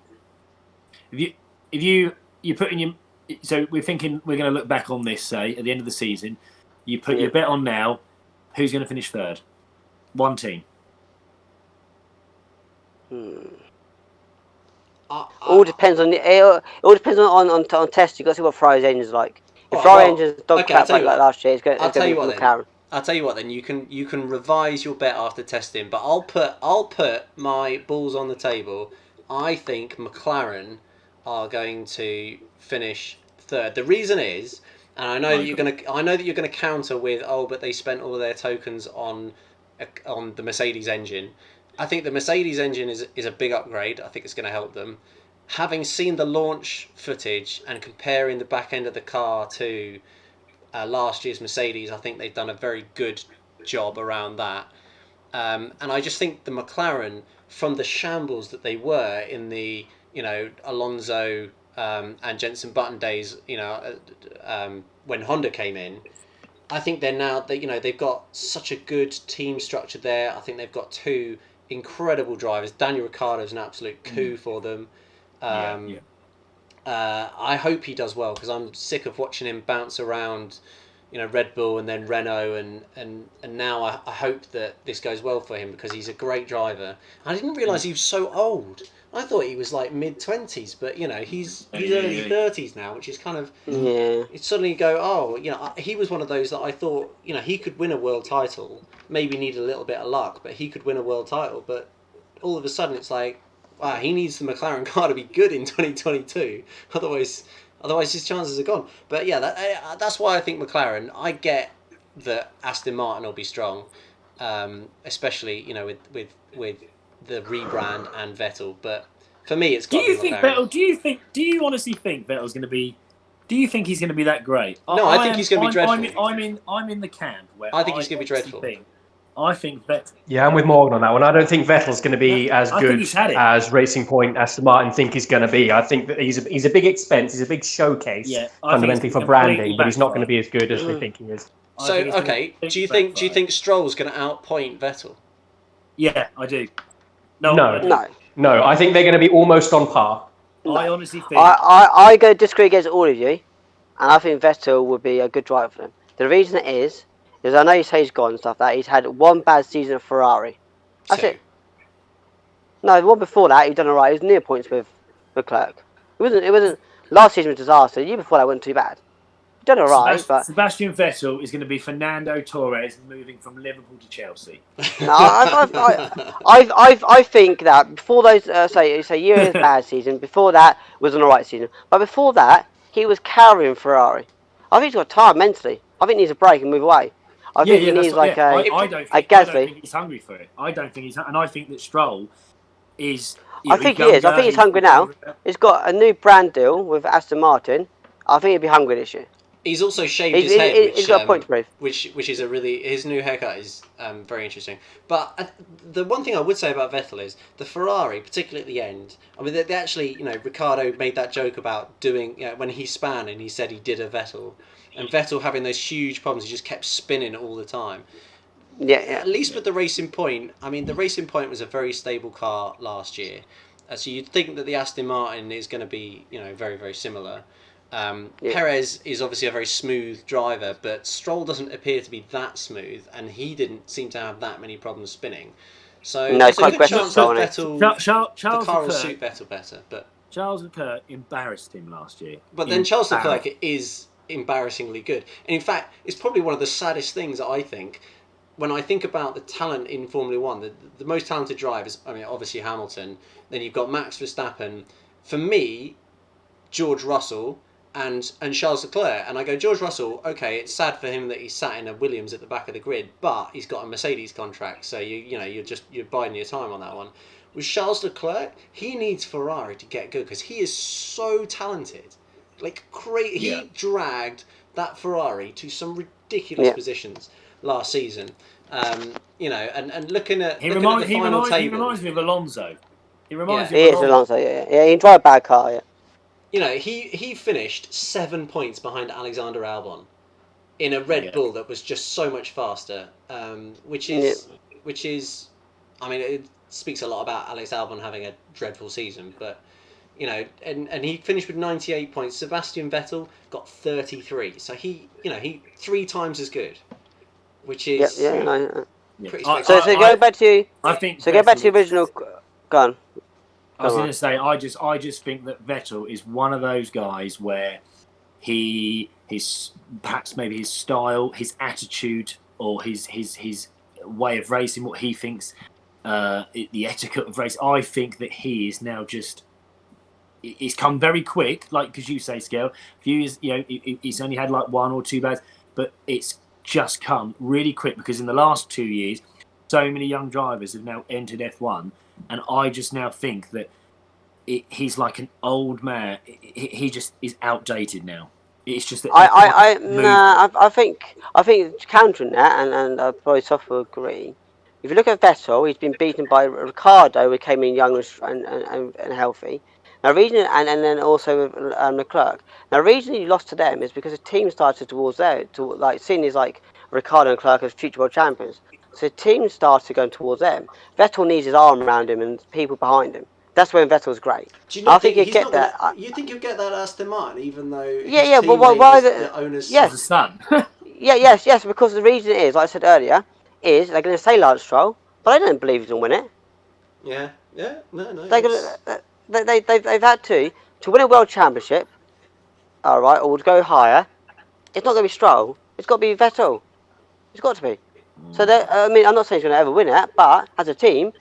If you put in your, so we're thinking we're going to look back on this, say at the end of the season, you put your bet on now, who's going to finish third? One team.
All depends on it all depends on test. You got to see what Ferrari's engine's like. If Ferrari engine's dog
okay, I'll
crap
tell you
like
what.
last year, it's going
I'll
to
tell
be
you what
McLaren.
then. I'll tell you what then. You can revise your bet after testing, but I'll put my balls on the table. I think McLaren are going to finish third. The reason is, and I know that you're gonna counter with, but they spent all their tokens on the Mercedes engine. I think the Mercedes engine is a big upgrade. I think it's going to help them. Having seen the launch footage and comparing the back end of the car to last year's Mercedes, I think they've done a very good job around that. And I just think the McLaren, from the shambles that they were in the Alonso and Jenson Button days, when Honda came in, I think they're now they've got such a good team structure there. I think they've got two incredible drivers. Daniel Ricciardo's an absolute coup for them. I hope he does well, because I'm sick of watching him bounce around, Red Bull and then Renault, and now I hope that this goes well for him, because he's a great driver. I didn't realise he was so old. I thought he was like mid-20s, but he's early 30s now, which is kind of it suddenly go, he was one of those that I thought he could win a world title, maybe need a little bit of luck, but he could win a world title. But all of a sudden it's like, wow, he needs the McLaren car to be good in 2022. Otherwise his chances are gone. But yeah, that's why I think McLaren. I get that Aston Martin will be strong, especially with the rebrand and Vettel. But for me, it's got to be McLaren.
Do you honestly think Vettel's going to be? Do you think he's going to be that great?
No, I think he's going to be dreadful.
I'm in the camp where
I think he's going to be dreadful.
I think Vettel.
Yeah, I'm with Morgan on that one. I don't think Vettel's going to be as good as Racing Point, Aston Martin think he's going to be. I think that he's a big expense. He's a big showcase, fundamentally for branding, but he's not going to be as good as we think he is.
So, okay, do you think Stroll's going to outpoint Vettel?
Yeah, I do.
No. I think they're going to be almost on par.
I honestly think
I go disagree against all of you, and I think Vettel would be a good driver for them. The reason is I know you say he's gone and stuff like that. He's had one bad season at Ferrari. That's
2.
it. No, the one before that he done alright. He was near points with Leclerc. It wasn't. Last season was a disaster. The year before that wasn't too bad. He done alright, but
Sebastian Vettel is going to be Fernando Torres moving from Liverpool to Chelsea.
no, I think that before those say year's bad season, before that was an alright season, but before that he was carrying Ferrari. I think he's got tired mentally. I think he needs a break and move away. I think he needs like a
I don't
Gasly.
think he's hungry for it. I don't think he's, and I think that Stroll is.
I think he is. I think he's hungry now. He's got a new brand deal with Aston Martin. I think he'll be hungry this year.
He's also shaved his head,
he's got a point to prove.
which is a really, his new haircut is very interesting. But the one thing I would say about Vettel is the Ferrari, particularly at the end. I mean, they actually, Ricciardo made that joke about doing, when he span and he said he did a Vettel, and Vettel having those huge problems, he just kept spinning all the time.
Yeah.
At least with the Racing Point, I mean, the Racing Point was a very stable car last year, so you'd think that the Aston Martin is going to be, very, very similar. Perez is obviously a very smooth driver, but Stroll doesn't appear to be that smooth, and he didn't seem to have that many problems spinning. So
No,
there's a
quite
good chance that
questionable,
Vettel,
Charles
the car will
Leclerc,
suit Vettel better. But
Leclerc embarrassed him last year.
then Charles Leclerc is embarrassingly good. And in fact, it's probably one of the saddest things I think when I think about the talent in Formula One. The most talented drivers, I mean, obviously Hamilton. Then you've got Max Verstappen. For me, George Russell and Charles Leclerc, and I go, George Russell, okay, it's sad for him that he's sat in a Williams at the back of the grid, but he's got a Mercedes contract, so you're biding your time on that one. With Charles Leclerc, he needs Ferrari to get good because he is so talented, like crazy. He dragged that Ferrari to some ridiculous positions last season. And looking at the final table,
he reminds me of Alonso. He reminds me
He
of
is Alonso. Yeah. He can drive a bad car. Yeah.
He finished 7 points behind Alexander Albon in a Red Bull that was just so much faster, which is, I mean, it speaks a lot about Alex Albon having a dreadful season, but and he finished with 98 points. Sebastian Vettel got 33, so he 3 times as good, which is pretty spectacular.
So go back to go back to the original. Go on.
I was going to say, I just think that Vettel is one of those guys where his perhaps maybe his style, his attitude, or his way of racing, what he thinks, the etiquette of race. I think that he is now just. It's come very quick, like because you say, Scale. A few years, he's only had like 1 or 2 bads, but it's just come really quick because in the last 2 years, so many young drivers have now entered F1. And I just now think that he's like an old man. He just is outdated now. It's just that
I think countering that, and probably Soft will agree. If you look at Vettel, he's been beaten by Ricciardo, who came in young and healthy. Now, reason and then also with Leclerc. Now, the reason he lost to them is because the team started towards there, seeing as like Ricciardo and Leclerc as future world champions. So the team started going towards them. Vettel needs his arm around him and people behind him. That's when Vettel's great.
Do you not think he'll get that? You think he'll get that Aston Martin, even though
why
the owners?
Yes,
the son.
yes. Because the reason is, like I said earlier, is they're going to say Lance Stroll, but I don't believe he's going to win it.
Yeah, no.
They've had to win a world championship. All right, or to go higher. It's not going to be Stroll. It's got to be Vettel. It's got to be. So I mean, I'm not saying he's going to ever win it, but as a team,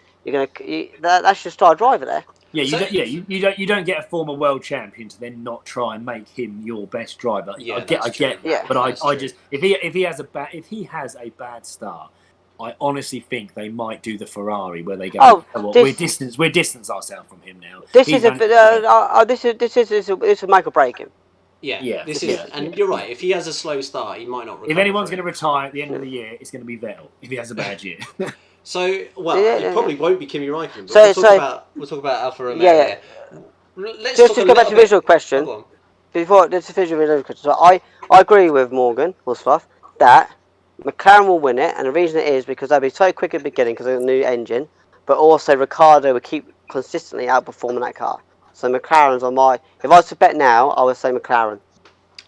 that's your star driver there.
Yeah, you don't get a former world champion to then not try and make him your best driver.
Yeah,
I get,
yeah,
but I just if he has a bad start, I honestly think they might do the Ferrari where they go. We distance ourselves from him now.
This is a make or break him.
Yeah. This is, and you're right. If he has a slow start, he might not recover.
If anyone's going to retire at the end of the year, it's going to be Vettel. If he has a bad year.
So, it probably won't be Kimi Räikkönen. But we'll talk about Alfa Romeo.
Yeah.
Let's
just go back to the original question. Before this original question, so I agree with Morgan Wolfsloth that McLaren will win it, and the reason it is because they'll be so quick at the beginning because of the new engine, but also Ricciardo will keep consistently outperforming that car. So McLaren's on my. If I was to bet now, I would say McLaren.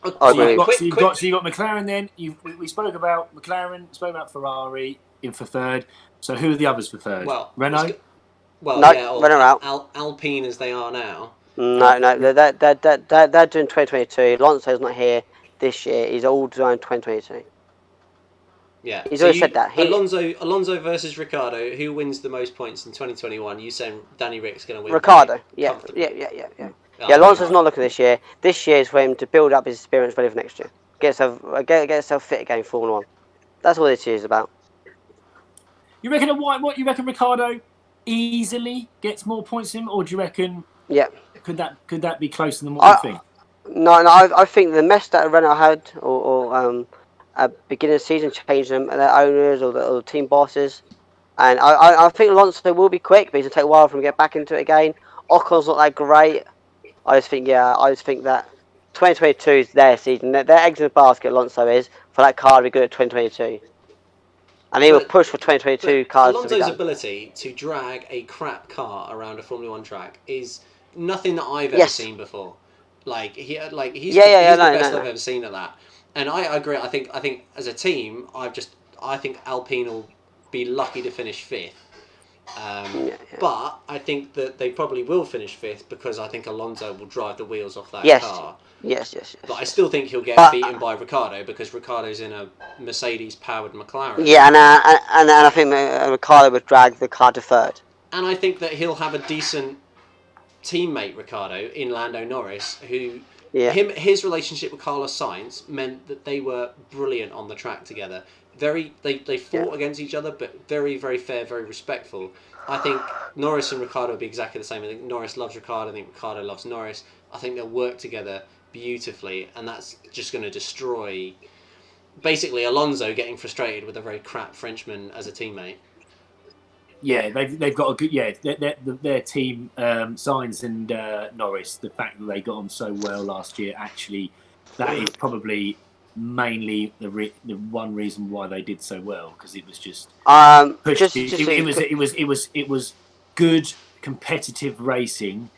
Oh,
I
So
agree.
you've got,
quick,
so you've
quick.
got, so you got McLaren. Then we spoke about McLaren, spoke about Ferrari in for third. So who are the others for third?
Well,
Renault.
well,
No,
yeah, or
runner out.
Alpine as they are now.
No, they're doing 2022. Alonso's not here this year. He's all doing 2022.
Yeah.
He's
So
always said that.
Alonso versus Ricardo. Who wins the most points in 2021? You saying Danny Rick's going to win
Ricardo. Yeah,
comfortably?
Yeah,
Oh,
Alonso's
right.
not looking this year. This year is for him to build up his experience ready for next year. Get himself fit again, Formula One. That's what this year is about.
You reckon what you reckon Ricardo easily gets more points than him, or do you reckon
Yeah.
could that be closer than what we
I
think?
no, I think the mess that Renault had, or at beginning of the season, changed them, their owners or the team bosses. And I think Alonso will be quick, but it's gonna take a while for him to get back into it again. Ocon's not that great. I just think that 2022 is their season. Their eggs in the basket, Alonso is, for that car to be good at 2022. And he will
But
push for 2022 cars to be
Alonso's
done.
ability to drag a crap car around a Formula One track is nothing that I've ever
Yes.
seen before. He's
Yeah,
he's the best
no.
I've ever seen at that. And I agree. I think as a team, I think Alpine will be lucky to finish fifth.
Yeah.
But I think that they probably will finish fifth because I think Alonso will drive the wheels off that
Yes.
car.
Yes.
But I still think he'll get
But
beaten by Ricardo because Ricardo's in a Mercedes-powered McLaren.
yeah, and I think Ricardo would drag the car to third.
And I think that he'll have a decent teammate, Ricardo, in Lando Norris, who
Yeah.
his relationship with Carlos Sainz meant that they were brilliant on the track together. They fought against each other, but very, very fair, very respectful. I think Norris and Ricardo will be exactly the same. I think Norris loves Ricardo. I think Ricardo loves Norris. I think they'll work together beautifully, and that's just going to destroy basically Alonso getting frustrated with a very crap Frenchman as a teammate.
Yeah, they've got a good their team Sainz and Norris. The fact that they got on so well last year, actually, that is probably mainly the one reason why they did so well, because it was just pushed. It was good competitive racing,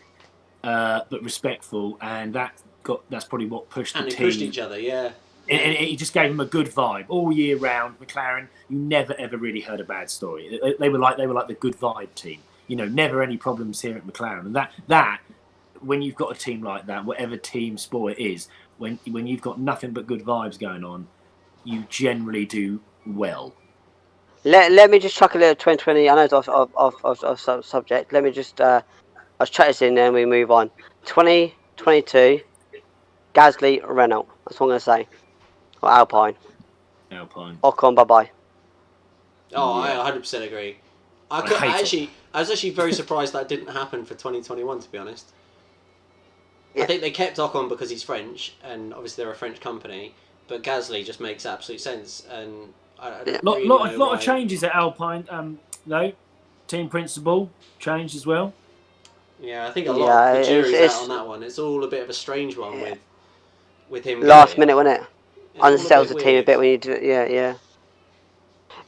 but respectful, and that's probably what pushed
And
the
they
team.
pushed each other, yeah.
And it just gave them a good vibe all year round. McLaren, you never ever really heard a bad story. They were like the good vibe team. You know, never any problems here at McLaren. And that when you've got a team like that, whatever team sport it is, when you've got nothing but good vibes going on, you generally do well.
Let me just chuck a little 2020. I know it's off subject. Let me just I'll chat this in, then we move on. 2022, Gasly, Renault. That's what I'm gonna say. Or Alpine.
Alpine.
Ocon, bye bye.
Oh,
Yeah.
I 100% agree.
I
was actually very surprised that didn't happen for 2021. To be honest,
Yeah.
I think they kept Ocon because he's French, and obviously they're a French company. But Gasly just makes absolute sense, and I don't really know
lot
why.
of changes at Alpine. Though team principal changed as well.
Yeah, I think a lot of
Yeah,
the jury's out
it's
on that one. It's all a bit of a strange one
yeah.
with him
Last
going.
minute, wasn't it?
It's all a
Unsettles
bit
the team a
weird.
bit when you do. Yeah.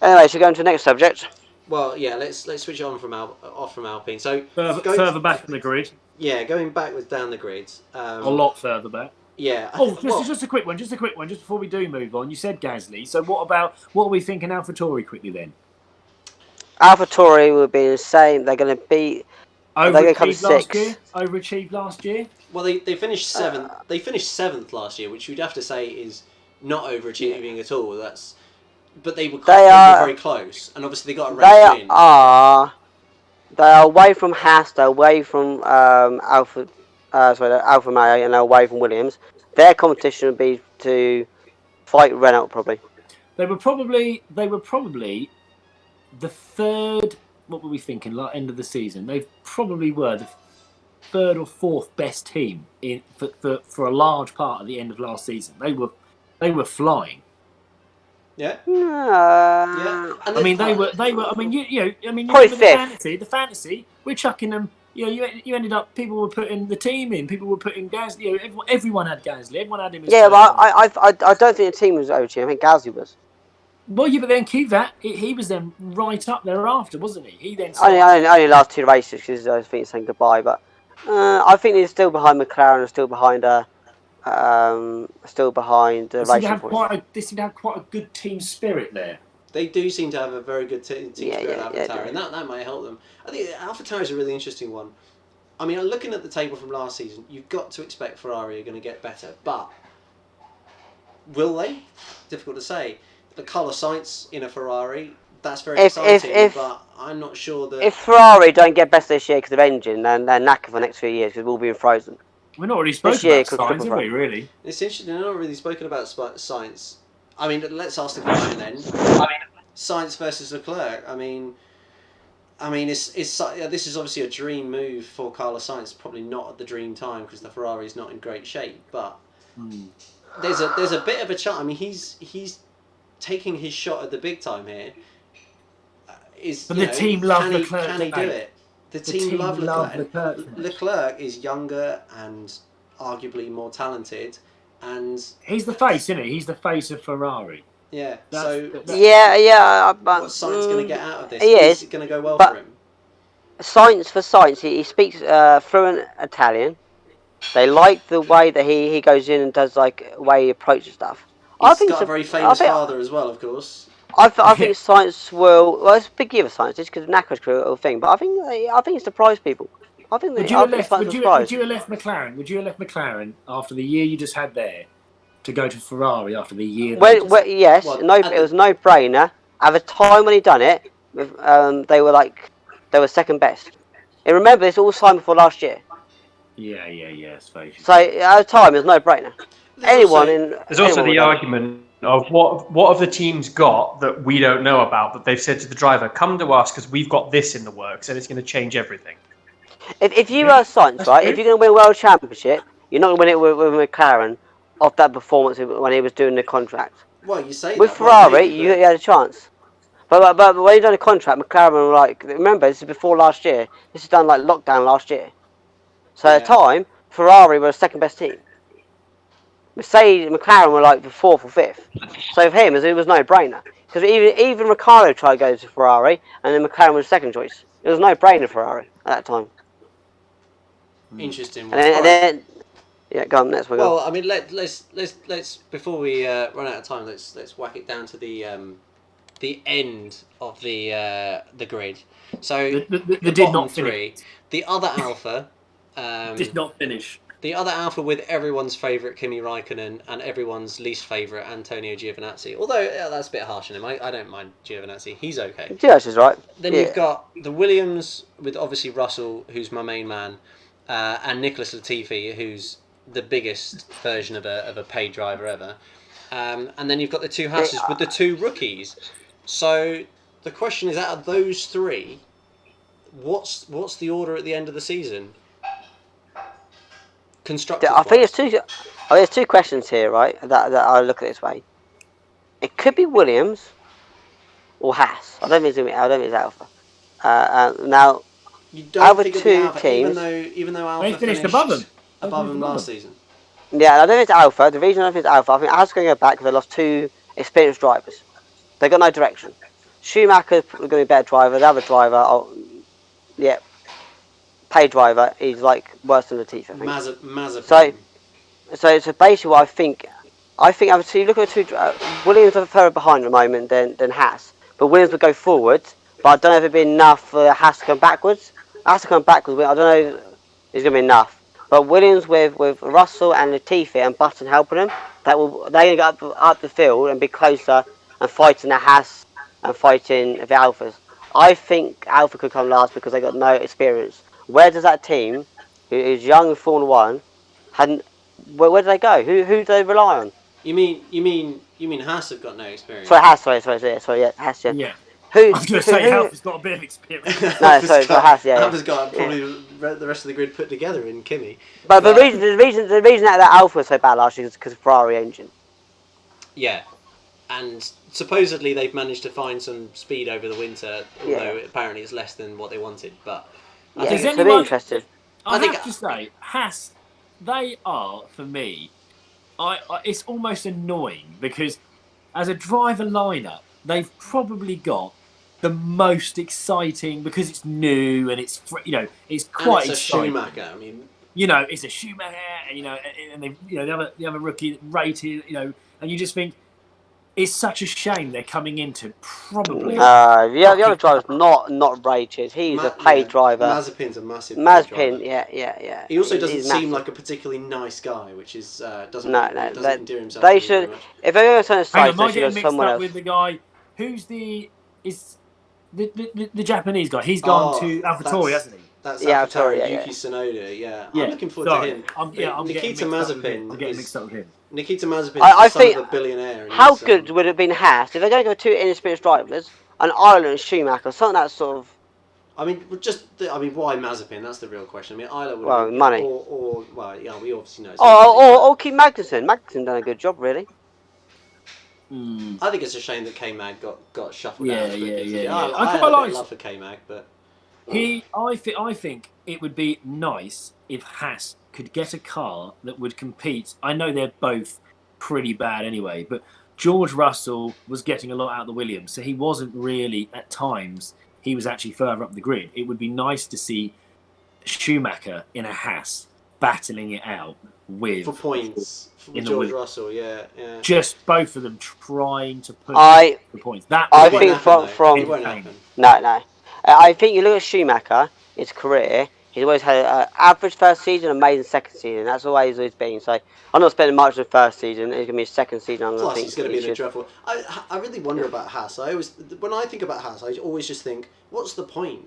Anyway, so going to the next subject.
Well, yeah, let's switch on off from Alpine. So
Further back in the grid.
going backwards down the grid.
A lot further back.
Yeah.
Just a quick one, just before we do move on. You said Gasly, so what are we thinking AlphaTauri quickly then?
AlphaTauri will be the same. They're going to beat. They're going to come sixth.
Overachieved last year.
Well, they finished seventh. They finished seventh last year, which you'd have to say is not overachieving at all. But they were very close, and obviously they got a race win.
They are away from Haas. They're away from Alfa Romeo, and they're away from Williams. Their competition would be to fight Renault probably.
They were probably the third. What were we thinking? Like end of the season, they probably were the third or fourth best team for a large part of the end of last season. They were flying.
Yeah.
Yeah.
I mean, they were. I mean, you
Probably
remember
fifth.
the fantasy. We're chucking them. You ended up. People were putting the team in. People were putting Gasly. Everyone had Gasly. Everyone had him.
Yeah, but I don't think the team was overachieving. I think Gasly was.
Well, yeah, but then Kvyat, he was then right up there after, wasn't he? He then
only last two races because I think he's saying goodbye. But I think he's still behind McLaren and still behind Still behind the Racing Points.
They seem to have quite a good team spirit there.
They do seem to have a very good team spirit at
Yeah,
AlphaTauri, and that might help them. I think AlphaTauri is a really interesting one. I mean, looking at the table from last season, you've got to expect Ferrari are going to get better, but will they? Difficult to say. The Carlos Sainz in a Ferrari, that's very exciting, but I'm not sure that...
If Ferrari don't get better this year because of engine, then they're knackered for the next few years because we'll be frozen.
We're not really spoken about Sainz, have we, really?
It's interesting, they're not really spoken about Sainz. I mean, let's ask the question then. Sainz versus Leclerc. I mean, this is obviously a dream move for Carlos Sainz. Probably not at the dream time because the Ferrari's not in great shape. But there's a bit of a chance. I mean, he's taking his shot at the big time here.
But the team love Leclerc.
Can he do it? The team love Leclerc. Leclerc is younger and arguably more talented, and
he's the face, isn't he? He's the face of Ferrari.
Yeah.
But
what's Sainz going to get out of this? Is it going to go well for him?
Sainz, he speaks fluent Italian. They like the way that he goes in and does like way he approaches stuff.
He's got a very famous father as well, of course.
I think Sainz will. Well, it's a big year for Sainz just because of NASCAR's crew thing. But I think it's surprised people.
Would you have left McLaren? Would you have left McLaren after the year you just had there to go to Ferrari after the year?
It was no brainer. At the time when he done it, they were second best. And remember, it's all signed before last year.
Yeah. It's very
so at the time, it was no brainer. There's
also the argument of what have the teams got that we don't know about, that they've said to the driver, come to us because we've got this in the works and it's going to change everything.
If you are Sainz, right, if you're going to win a world championship, you're not going to win it with McLaren off that performance when he was doing the contract.
Well, you say
with Ferrari, you had a chance. But when you done a contract, McLaren were remember, this is before last year. This is done lockdown last year. So at the time, Ferrari were the second best team. McLaren were the fourth or fifth. So for him, it was no brainer. Because even Ricciardo tried to go to Ferrari, and then McLaren was second choice. It was no brainer Ferrari at that time.
Interesting.
And then go on. Let's
go. I mean, let's before we run out of time, let's whack it down to the end of the grid. So
the did not
three, the other Alpha
did not finish.
The other Alpha with everyone's favourite Kimi Raikkonen and everyone's least favourite Antonio Giovinazzi. Although that's a bit harsh on him. I don't mind Giovinazzi. He's okay.
Giovinazzi's right.
Then you've got the Williams with obviously Russell, who's my main man, and Nicholas Latifi, who's the biggest version of a paid driver ever. And then you've got the two Hasses with the two rookies. So the question is, out of those three, what's the order at the end of the season?
I think there's two questions here, right? That I look at it this way. It could be Williams or Haas. I don't think it's Alpha. Now,
you don't think
two
Alpha,
teams,
even though Alpha finished above them last season.
Yeah, I don't think it's Alpha. The reason I think it's Alpha, I think Haas going to go back because they lost two experienced drivers. They got no direction. Schumacher's going to be a better driver. The other driver, paid driver, he's worse than Latifi, I think.
Mazepin.
So basically what I think obviously you look at the two, Williams are further behind at the moment than Haas, but Williams will go forwards, but I don't know if it'll be enough for Haas to come backwards. Haas to come backwards, I don't know if it's going to be enough. But Williams with Russell and Latifi and Button helping them, they're going to go up the field and be closer and fighting the Haas and fighting the Alphas. I think Alpha could come last because they got no experience. Where does that team, who is young in Formula 1, where do they go? Who do they rely on?
You mean Haas have got no experience?
Sorry, Haas. Haas.
Yeah. I was going to say Alpha's got a bit of experience.
No, sorry, Haas. Yeah.
Alpha's got probably the rest of the grid put together in Kimi.
But the reason that Alpha was so bad last year is because of Ferrari engine.
Yeah, and supposedly they've managed to find some speed over the winter, although apparently it's less than what they wanted. But
I think it's interesting.
I have to say, Haas, they are, for me, it's almost annoying because as a driver lineup, they've probably got the most exciting, because it's new and it's it's quite exciting.
Schumacher. I mean,
you know, it's a Schumacher, and they, the other rookie rated, and you just think it's such a shame they're coming into probably.
No, the other driver's not rated. He's a paid driver.
Mazepin's a massive paid driver.
Yeah.
He also doesn't
he's
seem
massive.
like a particularly nice guy, which is doesn't
No,
endear himself.
They
to me very
should.
much.
If they're going to turn a
Hang on,
side,
am
they
I
should go
getting mixed
someone
up
else.
with the guy who's the Japanese guy? He's gone to AlphaTauri, hasn't he?
That's
Yeah,
AlphaTauri,
yeah,
Yuki
yeah.
Tsunoda. Yeah,
Yeah,
I'm looking forward to him.
I'm getting
Nikita
mixed up with him.
Mazepin.
I'm getting mixed up with him.
Nikita Mazepin is
I
the son
think-
of a billionaire. And
How
he's,
good would it have been Haas if they're going to go two inexperienced drivers, an Ireland Schumacher, something that sort of.
I mean, why Mazepin? That's the real question. I mean, Isla would
Well,
be,
money.
Well, yeah, we obviously know.
Or keep Magnussen. Magnussen done a good job, really.
I think it's a shame that K-Mag got shuffled out.
Yeah.
I had a bit of love for K-Mag, but
I think it would be nice if Haas could get a car that would compete. I know they're both pretty bad anyway, but George Russell was getting a lot out of the Williams, so he wasn't really, at times, he was actually further up the grid. It would be nice to see Schumacher in a Haas battling it out with
for points
in the
George
Williams.
Russell, yeah.
Just both of them trying to push the points. That
I
It won't
think
happen,
from
it won't happen.
No. I think you look at Schumacher, his career. He's always had an average first season, amazing second season. That's always been. So I'm not spending much of the first season. It's gonna be his second season.
Plus, he's going to be in a dreadful. I really wonder about Haas. When I think about Haas, I always just think, what's the point?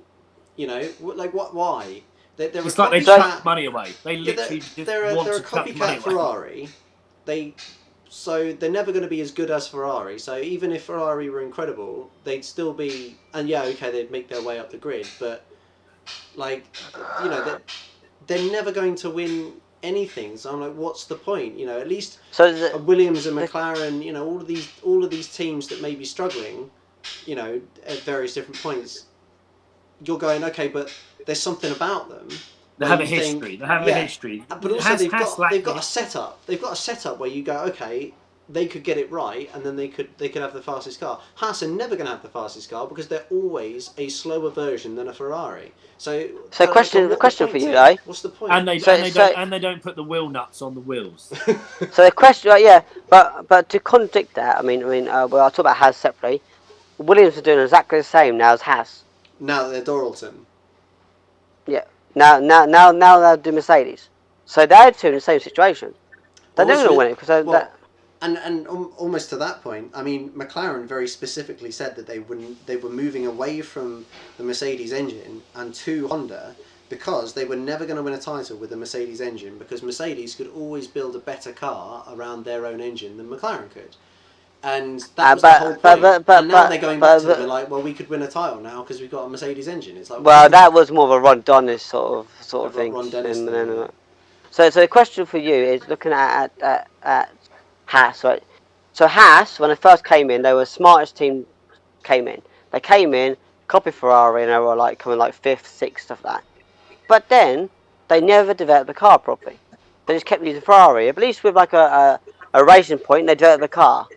You know, like what? Why?
It's like they chuck money away. They literally
they're
want
a
to chuck money
copycat
away.
Ferrari. So they're never going to be as good as Ferrari. So even if Ferrari were incredible, they'd still be. And yeah, okay, they'd make their way up the grid, but they're never going to win anything. So I'm like, what's the point? At least Williams and McLaren, all of these teams that may be struggling, at various different points. You're going, okay, but there's something about them.
They have a history.
But also they've got a setup. They've got a setup where you go, okay, they could get it right, and then they could have the fastest car. Haas are never going to have the fastest car because they're always a slower version than a Ferrari. So
the question for you, though.
What's the point?
And they don't put the wheel nuts on the wheels.
So the question, but to contradict that, I'll talk about Haas separately. Williams are doing exactly the same now as Haas.
Now they're Doralton.
Yeah. Now they'll do Mercedes. So they're two in the same situation. They're never going to win it because
And almost to that point, I mean, McLaren very specifically said that they were moving away from the Mercedes engine and to Honda because they were never going to win a title with the Mercedes engine because Mercedes could always build a better car around their own engine than McLaren could. And that was the whole point. And now they're going back to them and like, well, we could win a title now because we've got a Mercedes engine. It's like,
well, that was more of a Ron Dennis sort of thing.
Ron Dennis thing.
So the question for you is looking at Haas, right? So Haas, when they first came in, they were the smartest team. They came in, copied Ferrari, and they were like coming like fifth, sixth, stuff like that. But then they never developed the car properly. They just kept using Ferrari. At least with like a racing point, they developed the car.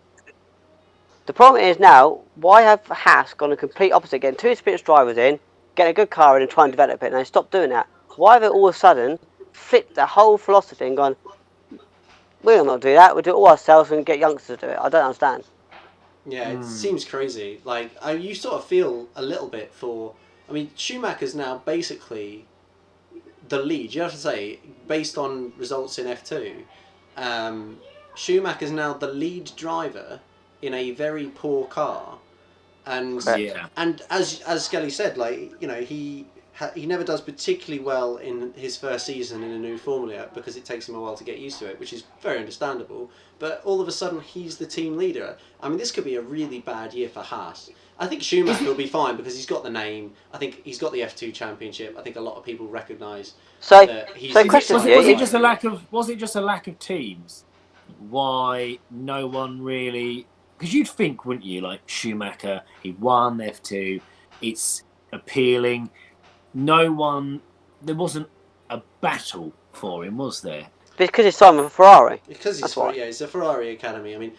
The problem is now, why have Haas gone the complete opposite, getting two experienced drivers in, getting a good car in and trying to develop it, and they stopped doing that? Why have they all of a sudden flipped the whole philosophy and gone, we'll not do that, we'll do it all ourselves and get youngsters to do it? I don't understand.
Yeah, it seems crazy. Like, you sort of feel a little bit for... I mean, Schumacher's now basically the lead. You have to say, based on results in F2, Schumacher's now the lead driver in a very poor car, and as Skelly said, like, he never does particularly well in his first season in a new formula because it takes him a while to get used to it, which is very understandable. But all of a sudden, he's the team leader. I mean, this could be a really bad year for Haas. I think Schumacher will be fine because he's got the name. I think he's got the F2 championship. I think a lot of people recognise that he's.
So question
was it just a lack of teams? Why no one really? Because you'd think, wouldn't you, like Schumacher, he won F2, it's appealing. There wasn't a battle for him, was there?
Because it's signed with a Ferrari.
Because it's a Ferrari Academy. I mean,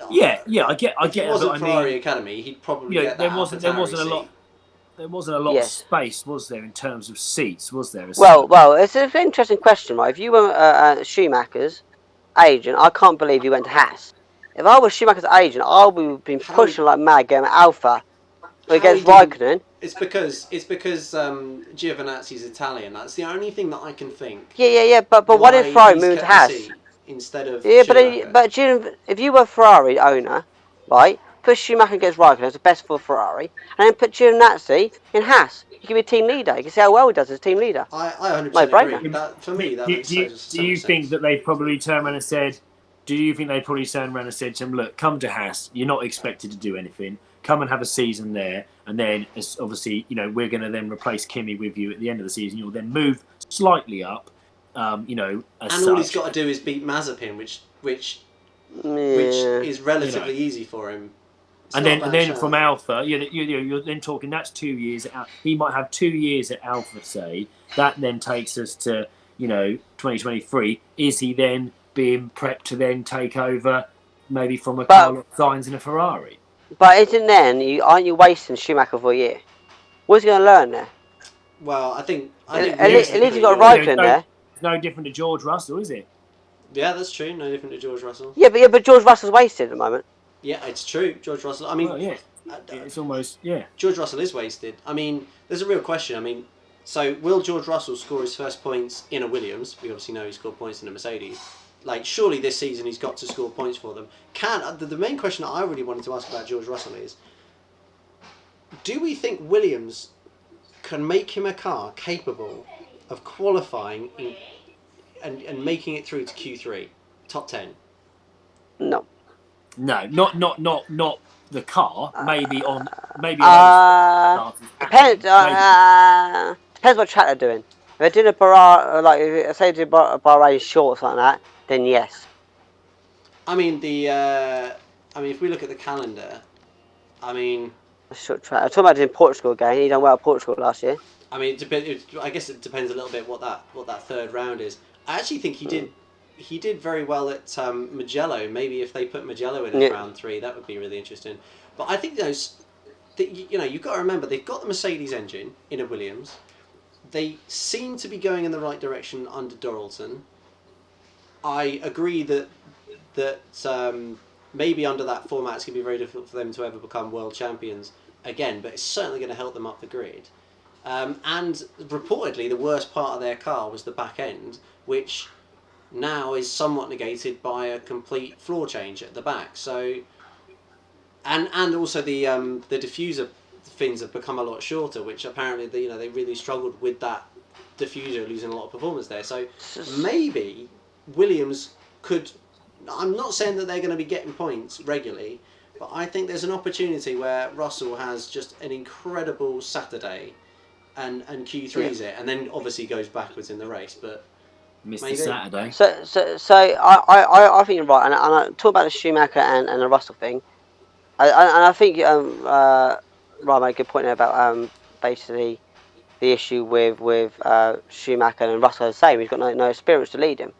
I get.
If it wasn't Ferrari Academy, he'd probably get that.
There wasn't a lot. there wasn't a lot of
Yes.
space, was there, in terms of seats? Was there?
Well, it's an interesting question, right? If you were Schumacher's agent, I can't believe you went to Haas. If I was Schumacher's agent, I would have been
How
pushing like mad going Alpha
how he
against
didn't.
Raikkonen.
It's because Giovinazzi's Italian. That's the only thing that I can think
Yeah. But why did
why
Ferrari
he's
move to
kept the
Haas?
seat instead of
Yeah,
Schumacher.
if you were Ferrari owner, right, put Schumacher against Raikkonen as the best for Ferrari, and then put Giovinazzi in Haas. You can be a team leader. You can see how well he does as a team leader.
I
No
100% agree.
brainer.
That for me that makes
Do
so
you
much
think
sense.
that they probably turned around and said? Do you think they probably turned around and said to him, "Look, come to Haas. You're not expected to do anything. Come and have a season there, and then, as obviously, we're going to then replace Kimi with you at the end of the season. You'll then move slightly up, as
And all he's
such."
got to do is beat Mazepin, which
Yeah.
is relatively easy for him. It's
And
not a
then, and
bad
then
shout.
from Alpha, you're then talking. That's 2 years. He might have 2 years at Alpha. Say that then takes us to 2023. Is he then being prepped to then take over, maybe from a
But
Carlos Sainz in a Ferrari?
isn't then aren't you wasting Schumacher for a year? What's he going to learn there?
Well, I think
At least you
realistically,
got
you're.
Raikkonen there.
It's no different to George Russell, is it?
Yeah, that's true. No different to George Russell.
But George Russell's wasted at the moment.
Yeah, it's true. George Russell. I mean,
Well, yeah. It's almost
George Russell is wasted. I mean, there's a real question. I mean, so will George Russell score his first points in a Williams? We obviously know he scored points in a Mercedes. Like, surely this season he's got to score points for them. The main question that I really wanted to ask about George Russell is, do we think Williams can make him a car capable of qualifying and making it through to Q3, top 10?
No.
no, not the car. Maybe on maybe a load of starters at
Depends.
him. Maybe.
Depends what track they're doing. If they're doing a bar, like say they do a Bahrain short or something like that, then yes.
I mean if we look at the calendar, I mean,
A short track. I'm talking about doing Portugal again. He done well at Portugal last year.
I mean, I guess it depends a little bit what that third round is. I actually think he did very well at Mugello. Maybe if they put Mugello in as
Yeah.
round 3, that would be really interesting. But I think you've got to remember they've got the Mercedes engine in a Williams. They seem to be going in the right direction under Doralton. I agree that maybe under that format it's going to be very difficult for them to ever become world champions again, but it's certainly going to help them up the grid. And reportedly, the worst part of their car was the back end, which now is somewhat negated by a complete floor change at the back. So, and also the diffuser fins have become a lot shorter, which apparently they really struggled with that diffuser, losing a lot of performance there. So maybe Williams could. I'm not saying that they're going to be getting points regularly, but I think there's an opportunity where Russell has just an incredible Saturday and Q3's it, and then obviously goes backwards in the race. But
Missed
maybe.
the Saturday.
So I think you're right. And I talk about the Schumacher and the Russell thing. I think Ryan made a good point there about basically the issue with Schumacher and Russell are the same. He's got no experience to lead him.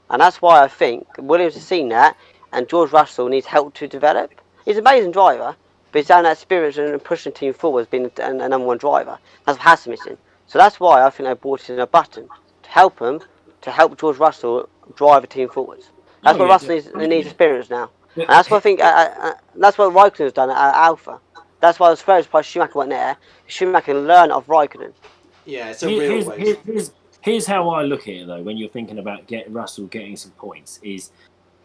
And that's why I think Williams has seen that, and George Russell needs help to develop. He's an amazing driver, but he's down that experience and pushing the team forward, being a number one driver. That's what has missing. So that's why I think they brought in a button to help George Russell drive the team forwards. That's
Oh
what
yeah.
Russell needs experience now.
But-
And that's what I think. That's what Raikkonen's done at Alpha. That's why I was very surprised Schumacher went there. Schumacher can learn of Raikkonen.
Yeah, it's a real waste.
Here's how I look at it though. When you're thinking about Russell getting some points, is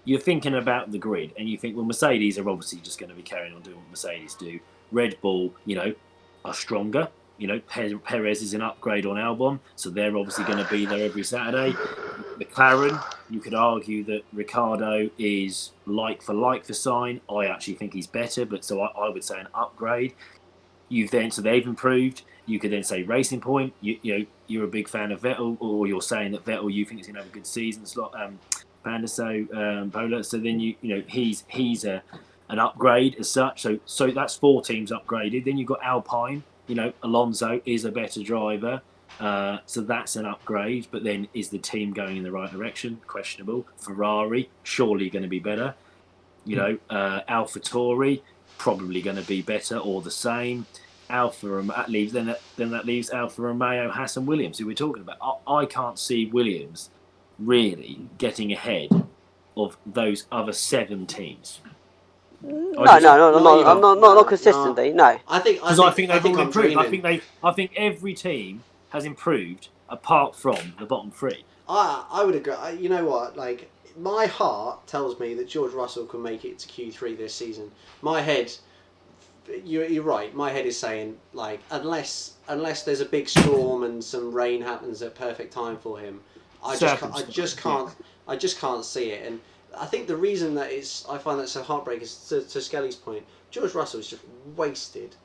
you're thinking about the grid, and you think, well, Mercedes are obviously just going to be carrying on doing what Mercedes do. Red Bull, are stronger. Perez is an upgrade on Albon, so they're obviously going to be there every Saturday. McLaren, you could argue that Ricardo is like for Sainz. I actually think he's better, but so I would say an upgrade. So they've improved. You could then say Racing Point. You're a big fan of Vettel, or you're saying that Vettel you think is going to have a good season. Panda, Polar. So then he's an upgrade as such. So that's 4 teams upgraded. Then you've got Alpine. Alonso is a better driver. So that's an upgrade. But then is the team going in the right direction? Questionable. Ferrari surely going to be better. AlphaTauri probably going to be better or the same. Alfa and that leaves then that leaves Alfa Romeo, Hassan Williams, who we're talking about. I can't see Williams really getting ahead of those other 7 teams.
No, I'm not consistently. No,
Because I think they've all
I'm
improved.
dreaming.
I think every team has improved apart from the bottom 3.
I would agree. You know what? Like, my heart tells me that George Russell can make it to Q3 this season. My head, you're right. My head is saying, like, unless there's a big storm and some rain happens at perfect time for him, I just can't see it. And I think the reason that I find that so heartbreaking is to Skelly's point. George Russell is just wasted.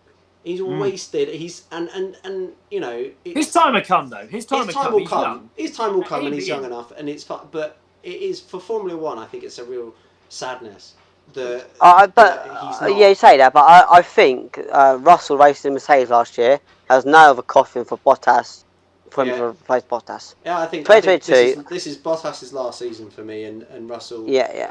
He's wasted. He's and you know
his time will come though. His time will come. Young.
His time will come, and he's young enough, and it's fun. But it is for Formula One. I think it's a real sadness that he's not.
Yeah, you say that, but I think Russell raced in Mercedes last year has nailed of a coffin for Bottas, for him to replace Bottas.
Yeah, I think
2022.
This is Bottas's last season for me, and Russell.
Yeah.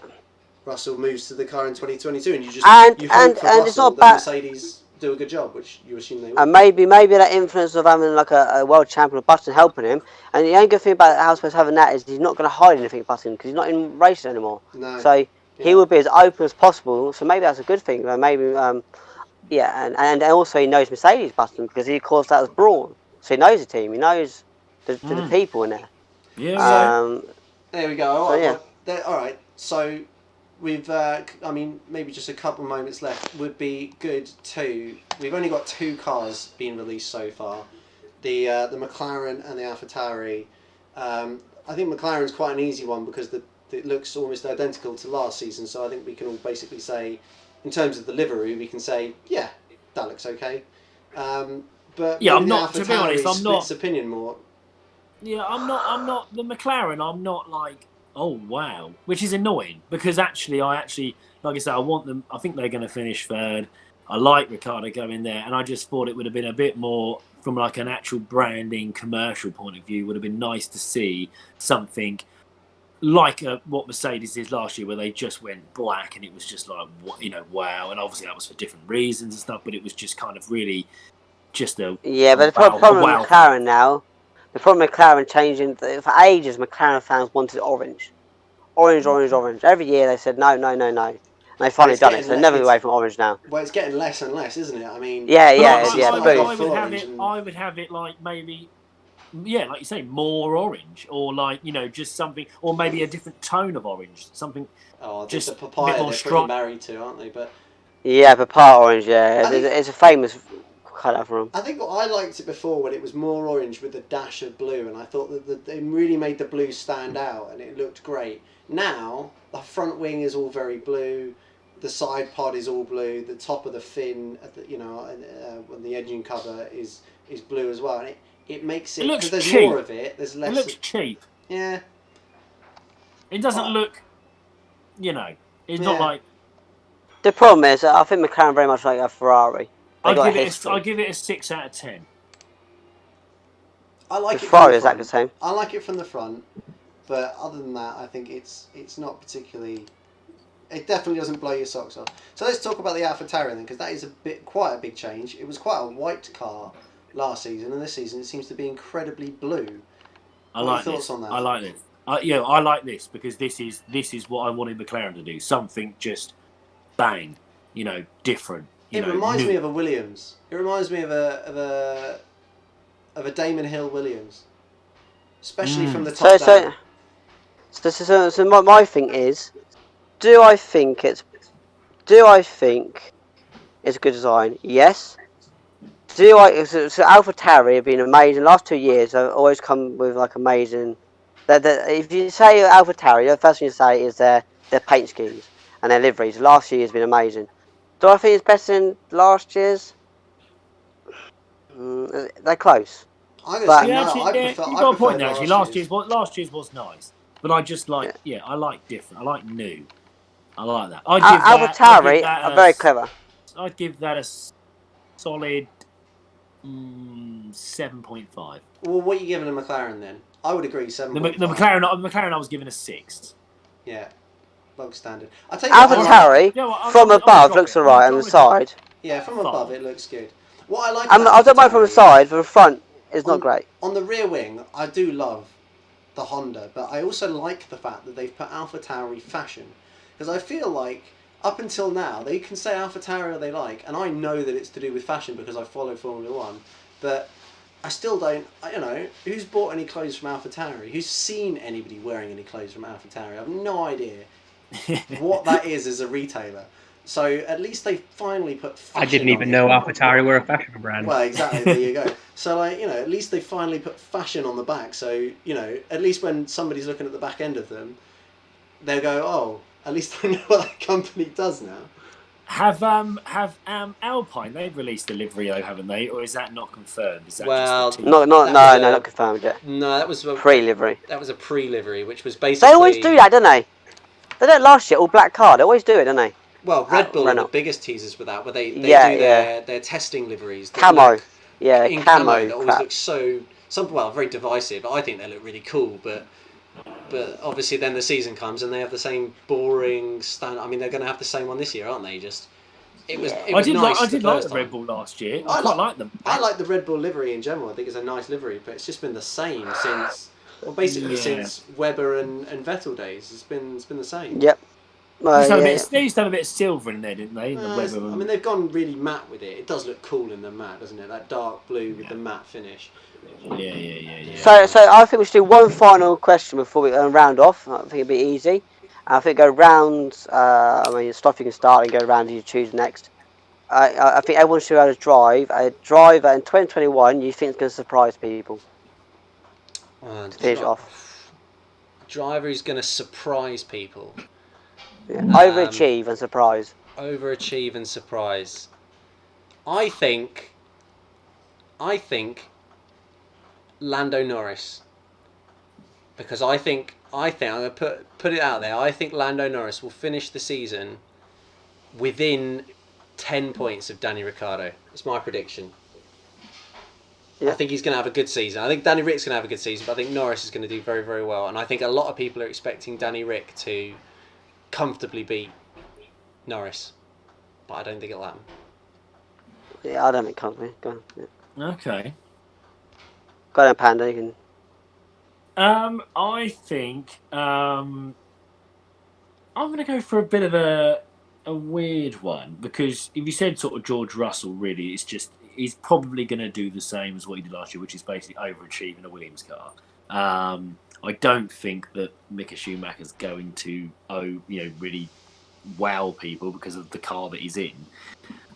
Russell moves to the car in 2022, and you
and
hope for Russell
it's not
that
bad.
Mercedes do a good job, which you assume they will.
And maybe that influence of having like a world champion of Button helping him. And the only good thing about Housepace having that is he's not going to hide anything Button because he's not in racing anymore.
No.
So he will be as open as possible. So maybe that's a good thing. Maybe and also he knows Mercedes Button because he caused that as Brawn. So he knows the team. He knows the people in there.
Yeah.
There we go. All right. So we've, maybe just a couple moments left would be good too. We've only got 2 cars being released so far, the McLaren and the AlphaTauri. I think McLaren's quite an easy one because it looks almost identical to last season. So I think we can all basically say, in terms of the livery, we can say, yeah, that looks okay. But
yeah, I'm not. To be honest, I'm not.
Opinion more.
Yeah, I'm not the McLaren. I'm not like, oh wow, which is annoying because I actually, like I said, I want them. I think they're going to finish 3rd. I like Ricciardo going there, and I just thought it would have been a bit more from like an actual branding, commercial point of view. Would have been nice to see something like what Mercedes did last year, where they just went black, and it was just like, wow. And obviously that was for different reasons and stuff, but it was just kind of really just a
but the problem with McLaren now. The problem with McLaren changing for ages, McLaren fans wanted orange. Every year they said no. And they finally done it. So they're never away from orange now.
Well, it's getting less and less, isn't it? I mean,
I would have it like maybe, like you say, more orange, or like just something, or maybe a different tone of orange, something.
Oh, just the papaya they're pretty married to, aren't they? But
papaya orange. Yeah, it's a famous colour for them.
I think I liked it before when it was more orange with a dash of blue, and I thought that they really made the blue stand out, and it looked great. Now the front wing is all very blue, the side pod is all blue, the top of the fin, when the engine cover is blue as well, and it makes it because there's
cheap.
More of it. There's less.
It looks cheap.
Yeah.
It doesn't look. It's not like.
The problem is, I think McLaren very much like a Ferrari.
I'll give it a 6 out of 10.
I like it.
Ferrari is that the same?
I like it from the front, but other than that, I think it's not particularly. It definitely doesn't blow your socks off. So let's talk about the AlphaTauri then, because that is quite a big change. It was quite a white car last season, and this season it seems to be incredibly blue. What are your thoughts on that?
I like this. I like this because this is what I wanted McLaren to do. Something just bang, different.
It reminds me of a Williams. It reminds me of a Damon Hill Williams, especially from the top down.
So my thing is, do I think it's a good design? Yes. So AlphaTauri have been amazing. The last 2 years, they've always come with like amazing. If you say AlphaTauri, the first thing you say is their paint schemes and their liveries. Last year has been amazing. Do I think it's better than last year's? They're close.
I'm going to say no.
You've got a point there. Actually, last year's was nice, but I just like I like different. I like new. I like that.
AlphaTauri are very clever.
I'd give that a solid 7.5.
Well, what are you giving a McLaren then? I would agree 7.5.
The McLaren I was giving a 6.
Yeah. Bog standard.
AlphaTauri from above looks alright on the side.
Yeah, from above it looks good. What I like
I
about
don't mind from the
AlphaTauri,
side, from the front, it's not great.
on the rear wing, I do love the Honda, but I also like the fact that they've put AlphaTauri fashion, because I feel like up until now they can say AlphaTauri all they like, and I know that it's to do with fashion because I follow Formula One, but I still don't. You know, who's bought any clothes from AlphaTauri? Who's seen anybody wearing any clothes from AlphaTauri? I have no idea what that is as a retailer. So at least they finally put fashion
I didn't
on
even
it.
know AlphaTauri were a fashion brand.
Well, exactly. There you go. So, like, you know, at least they finally put fashion on the back. So, you know, at least when somebody's looking at the back end of them, they'll go, "Oh, at least I know what that company does now."
Have Alpine, they've released a livery though, haven't they? Or is that not confirmed? Is that
Well,
just the team?
No,
that was
not confirmed yet.
no, that was
Pre-livery.
that was a pre-livery, which was
They always do
basically
that, don't they? They don't last year, all black car. They always do it, don't they?
well, Red Bull are the
Renault.
biggest teasers with that, where they
Yeah,
do
yeah.
their testing liveries that
Camo.
look
Yeah,
in camo
camo
that always
crap.
look so very divisive. I think they look really cool, but obviously then the season comes and they have the same boring stand. I mean, they're going to have the same one this year, aren't they? Just it was nice
I
the
did like
first
the Red
time.
Bull last year. I
I
quite
like
like them.
I like the Red Bull livery in general. I think it's a nice livery, but it's just been the same since basically
Yeah.
since Webber and Vettel days. It's been the same.
Yep. Yeah.
They used to have a bit of silver in there, didn't they? In the weather.
I mean, they've gone really matte with it. It does look cool in the matte, doesn't it? That dark blue with the matte finish.
Yeah.
So I think we should do one final question before we round off. I think it'd be easy. I think go round. I mean, stuff you can start and go round and you choose next. I think everyone should have a drive. A driver in 2021 you think is going to surprise people to finish off.
Driver who's going to surprise people.
Yeah. Overachieve and surprise.
Overachieve and surprise. I think Lando Norris, because I think I'm gonna put it out there. I think Lando Norris will finish the season within 10 points of Danny Ricciardo. It's my prediction.
Yeah.
I think he's going to have a good season. I think Danny Rick's going to have a good season, but I think Norris is going to do very, very well. And I think a lot of people are expecting Danny Rick to comfortably beat Norris, but I don't think it'll happen.
Yeah, I don't think company. Go on. Yeah.
Okay.
Go on, Panda. You can.
I think I'm going to go for a bit of a weird one, because if you said sort of George Russell, really, it's just he's probably going to do the same as what he did last year, which is basically overachieve in a Williams car. I don't think that Mick Schumacher's going to really wow people because of the car that he's in.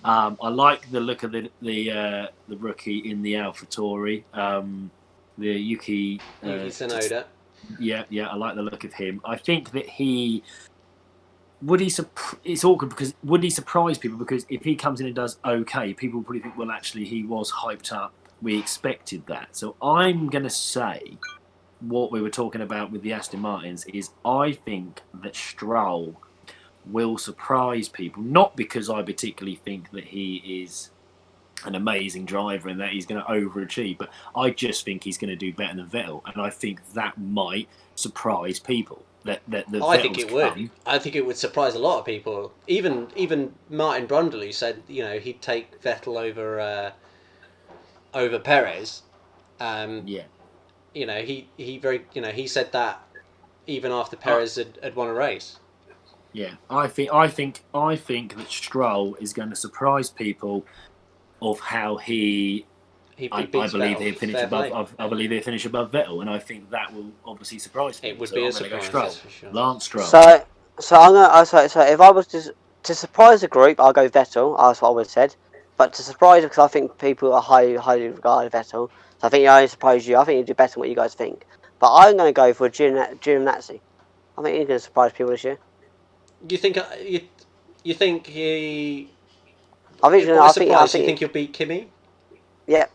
I like the look of the rookie in the AlphaTauri, the Yuki
Tsunoda.
Yeah, I like the look of him. I think that it's awkward because would he surprise people? Because if he comes in and does okay, people will probably think, well, actually, he was hyped up. We expected that. So I'm going to say what we were talking about with the Aston Martins is I think that Stroll will surprise people, not because I particularly think that he is an amazing driver and that he's going to overachieve, but I just think he's going to do better than Vettel, and I think that might surprise people.
I think it would. I think it would surprise a lot of people. Even Martin Brundle, who said he'd take Vettel over Perez.
Yeah.
He said that even after Perez had won a race.
Yeah, I think that Stroll is going to surprise people of how I believe he'll finish above. I believe he'll finish above Vettel, and I think that will obviously surprise people.
It would be a surprise,
Stroll.
that's for sure.
Lance Stroll.
So I'm gonna. So if I was to surprise the group, I'll go Vettel. That's what I would have said. But to surprise, because I think people are highly regarded Vettel. So I think I only surprise you. I think you do better than what you guys think. But I'm going to go for Giovinazzi. I think he's going to surprise people this year.
You think you think he?
I think.
You think he'll beat Kimi?
Yeah.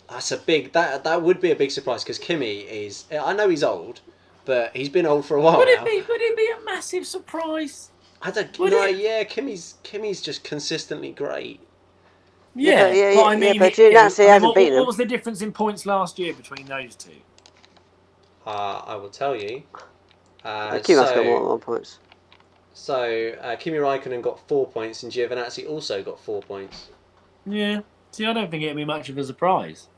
That's a big. That would be a big surprise because Kimi is. I know he's old, but he's been old for a while now.
Would it be a massive surprise?
I don't know. Yeah, Kimi's just consistently great.
Yeah,
but Giovinazzi hasn't beaten him.
What was the difference in points last year between those two?
I will tell you.
Kimi has got more points.
So Kimi Raikkonen got 4 points and Giovinazzi also got 4 points.
Yeah. See, I don't think it'd be much of a surprise.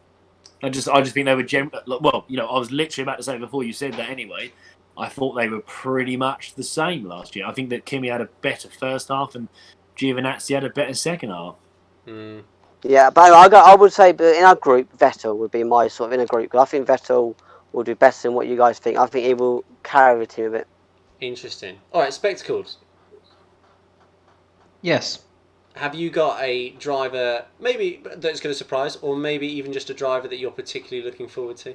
I just think they were well, I was literally about to say before you said that anyway. I thought they were pretty much the same last year. I think that Kimi had a better first half and Giovinazzi had a better second half.
Mm.
Yeah, but I would say, but in our group, Vettel would be my sort of inner group. Because I think Vettel will do better than what you guys think. I think he will carry the team a bit.
Interesting. All right, spectacles.
Yes.
Have you got a driver maybe that's going to surprise, or maybe even just a driver that you're particularly looking forward to?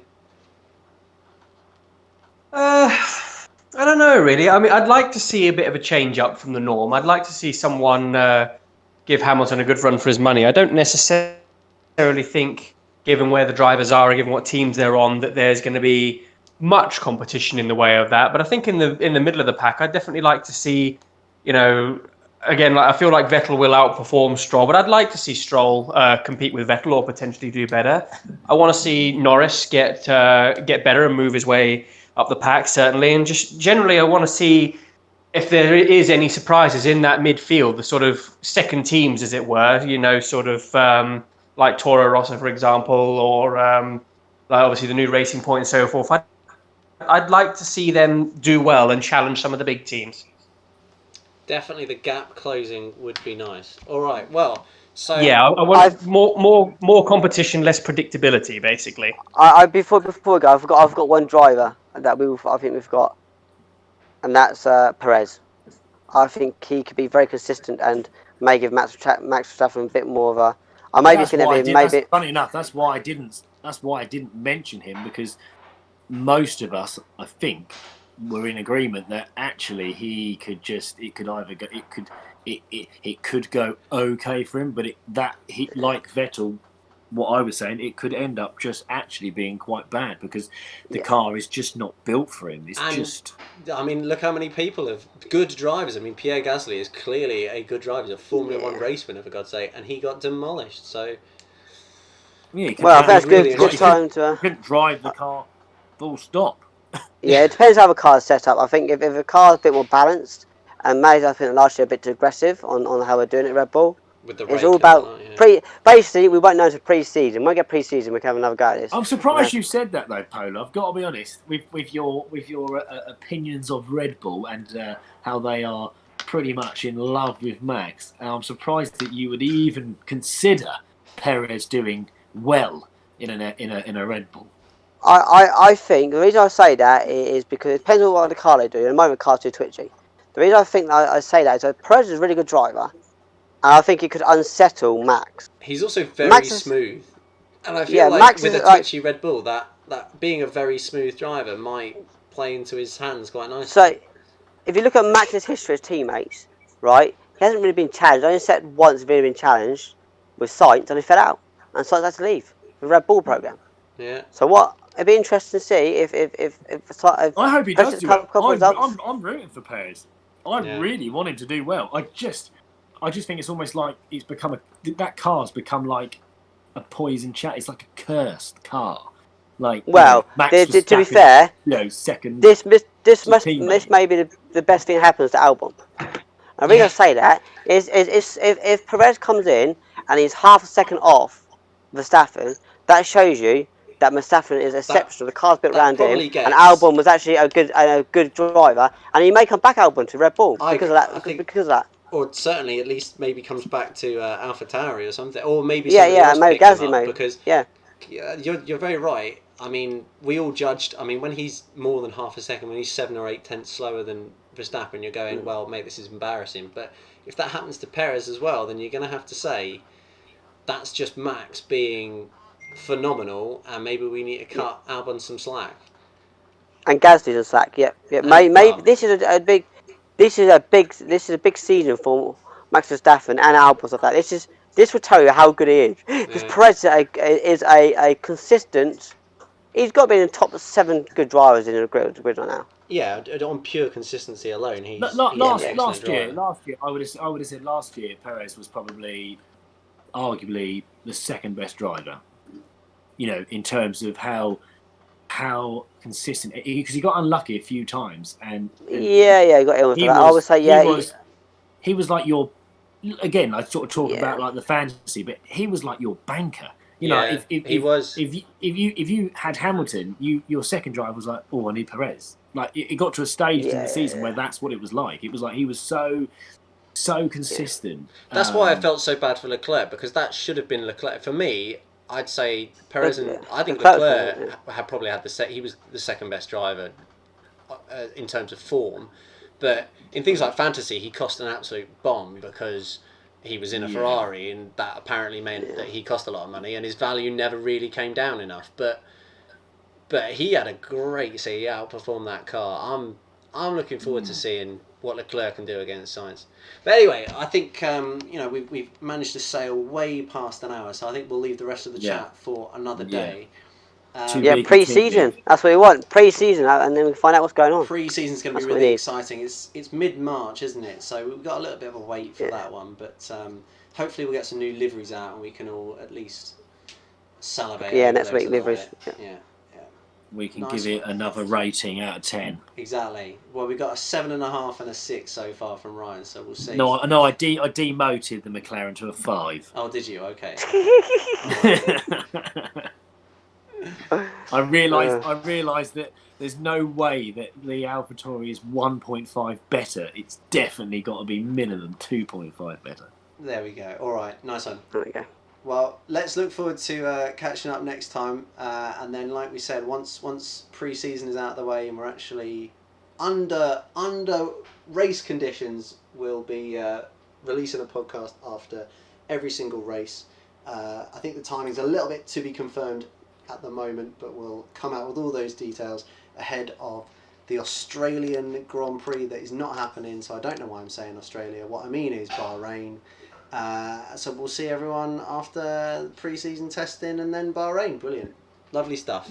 I don't know, really. I mean, I'd like to see a bit of a change up from the norm. I'd like to see someone give Hamilton a good run for his money. I don't necessarily think, given where the drivers are and given what teams they're on, that there's going to be much competition in the way of that. But I think in the middle of the pack, I'd definitely like to see, again, I feel like Vettel will outperform Stroll, but I'd like to see Stroll compete with Vettel or potentially do better. I want to see Norris get better and move his way up the pack, certainly. And just generally, I want to see if there is any surprises in that midfield, the sort of second teams, as it were, sort of like Toro Rosso, for example, or like obviously the new Racing Point and so forth. I'd like to see them do well and challenge some of the big teams.
Definitely, the gap closing would be nice. All right, well, so
Yeah, I want more competition, less predictability, basically.
Before we go, I've got one driver that I think we've got, and that's Perez. I think he could be very consistent and may give Max Verstappen a bit more of a. I may be thinking of it. Maybe.
Funny enough, that's why I didn't mention him, because most of us, I think, were in agreement that actually he could it could go okay for him, but like Vettel, what I was saying, it could end up just actually being quite bad because the car is just not built for him.
I mean, look how many people have good drivers. I mean, Pierre Gasly is clearly a good driver. He's a Formula One race winner, for God's sake, and he got demolished. So,
Yeah,
well, I think
really
that's good time to.
He couldn't drive the car full stop.
Yeah, it depends how the car's set up. I think if the car's a bit more balanced, and maybe I think last year a bit too aggressive on how we're doing it at Red Bull.
with the
It's
rake
all
and
about
whatnot, yeah.
Basically, we won't know until pre-season. When we get pre-season, we can have another go at this.
I'm surprised you said that though, Polo. I've got to be honest with your opinions of Red Bull and how they are pretty much in love with Max. And I'm surprised that you would even consider Perez doing well in a Red Bull.
I think the reason I say that is because it depends on what the car they do. At the moment, the car's too twitchy. The reason I think I say that is that Perez is a really good driver, and I think he could unsettle Max.
He's also very
Max is,
smooth, and I feel
yeah,
like
Max
with
is
a twitchy Red Bull, that being a very smooth driver might play into his hands quite nicely.
So, if you look at Max's history as teammates, right, he hasn't really been challenged. Only set once really been challenged with Sainz, and he fell out, and Sainz had to leave the Red Bull program.
Yeah.
So what? It'd be interesting to see if
I hope he does do well. I'm
I'm
rooting for Perez. I really want him to do well. I just think it's almost like that car's become like a poison chat. It's like a cursed car. Like, Max
to be fair,
second.
This may be the best thing that happens to Albon. The reason I say that is if Perez comes in and he's half a second off Verstappen, that shows you that Verstappen is exceptional. The car's built around him, and Albon was actually a good driver, and he may come back Albon to Red Bull because of that. Because of that.
Or certainly, at least maybe comes back to AlphaTauri or something, or maybe
maybe Gasly may.
Because you're very right. I mean, we all judged. I mean, when he's more than half a second, when he's 7 or 8 tenths slower than Verstappen, you're going, well, mate, this is embarrassing. But if that happens to Perez as well, then you're going to have to say that's just Max being phenomenal, and maybe we need to cut Albon some slack.
And Gasly's a slack. Maybe this is a big. This is a big season for Max Verstappen and Albon stuff like that. This will tell you how good he is. Because Perez is a consistent. He's got to be in the top 7 good drivers in the grid right now.
Yeah, on pure consistency alone, he's
last year. I would have said last year Perez was probably, arguably, the second best driver. In terms of how consistent, because he got unlucky a few times, and
he got ill with that. I would say
he was like your again, I sort of talk
Yeah.
about like the fantasy, but he was like your banker. You know,
Yeah, he was.
if you had Hamilton, your second drive was like, oh, I need Perez. Like it got to a stage in the season where that's what it was like. It was like he was so consistent.
That's why I felt so bad for Leclerc, because that should have been Leclerc. For me, I'd say Perez, and I think Leclerc had probably had he was the second best driver in terms of form, but in things like fantasy, he cost an absolute bomb because he was in a Ferrari, and that apparently meant that he cost a lot of money, and his value never really came down enough. But he had a great season. He outperformed that car. I'm looking forward to seeing what Leclerc can do against Sainz. But anyway, I think we've managed to sail way past an hour, so I think we'll leave the rest of the chat for another day.
Pre-season. That's what we want. Pre-season, and then we find out what's going on.
Pre-season's going to be really exciting. It's mid-March, isn't it? So we've got a little bit of a wait for that one, but hopefully we'll get some new liveries out and we can all at least celebrate.
Yeah, next week liveries.
Yeah.
We can give it another rating out of 10.
Exactly. Well, we got a 7.5 and a 6 so far from Ryan, so we'll see.
No, I demoted the McLaren to a 5.
Oh, did you? Okay.
I realised that there's no way that the AlphaTauri is 1.5 better. It's definitely got to be minimum 2.5 better.
There we go. All right, nice one.
There we go.
Well, let's look forward to catching up next time, and then, like we said, once pre-season is out of the way and we're actually under race conditions, we'll be releasing a podcast after every single race. I think the timing's a little bit to be confirmed at the moment, but we'll come out with all those details ahead of the Australian Grand Prix that is not happening. So I don't know why I'm saying Australia. What I mean is Bahrain. So we'll see everyone after pre-season testing and then Bahrain. Brilliant. Lovely stuff.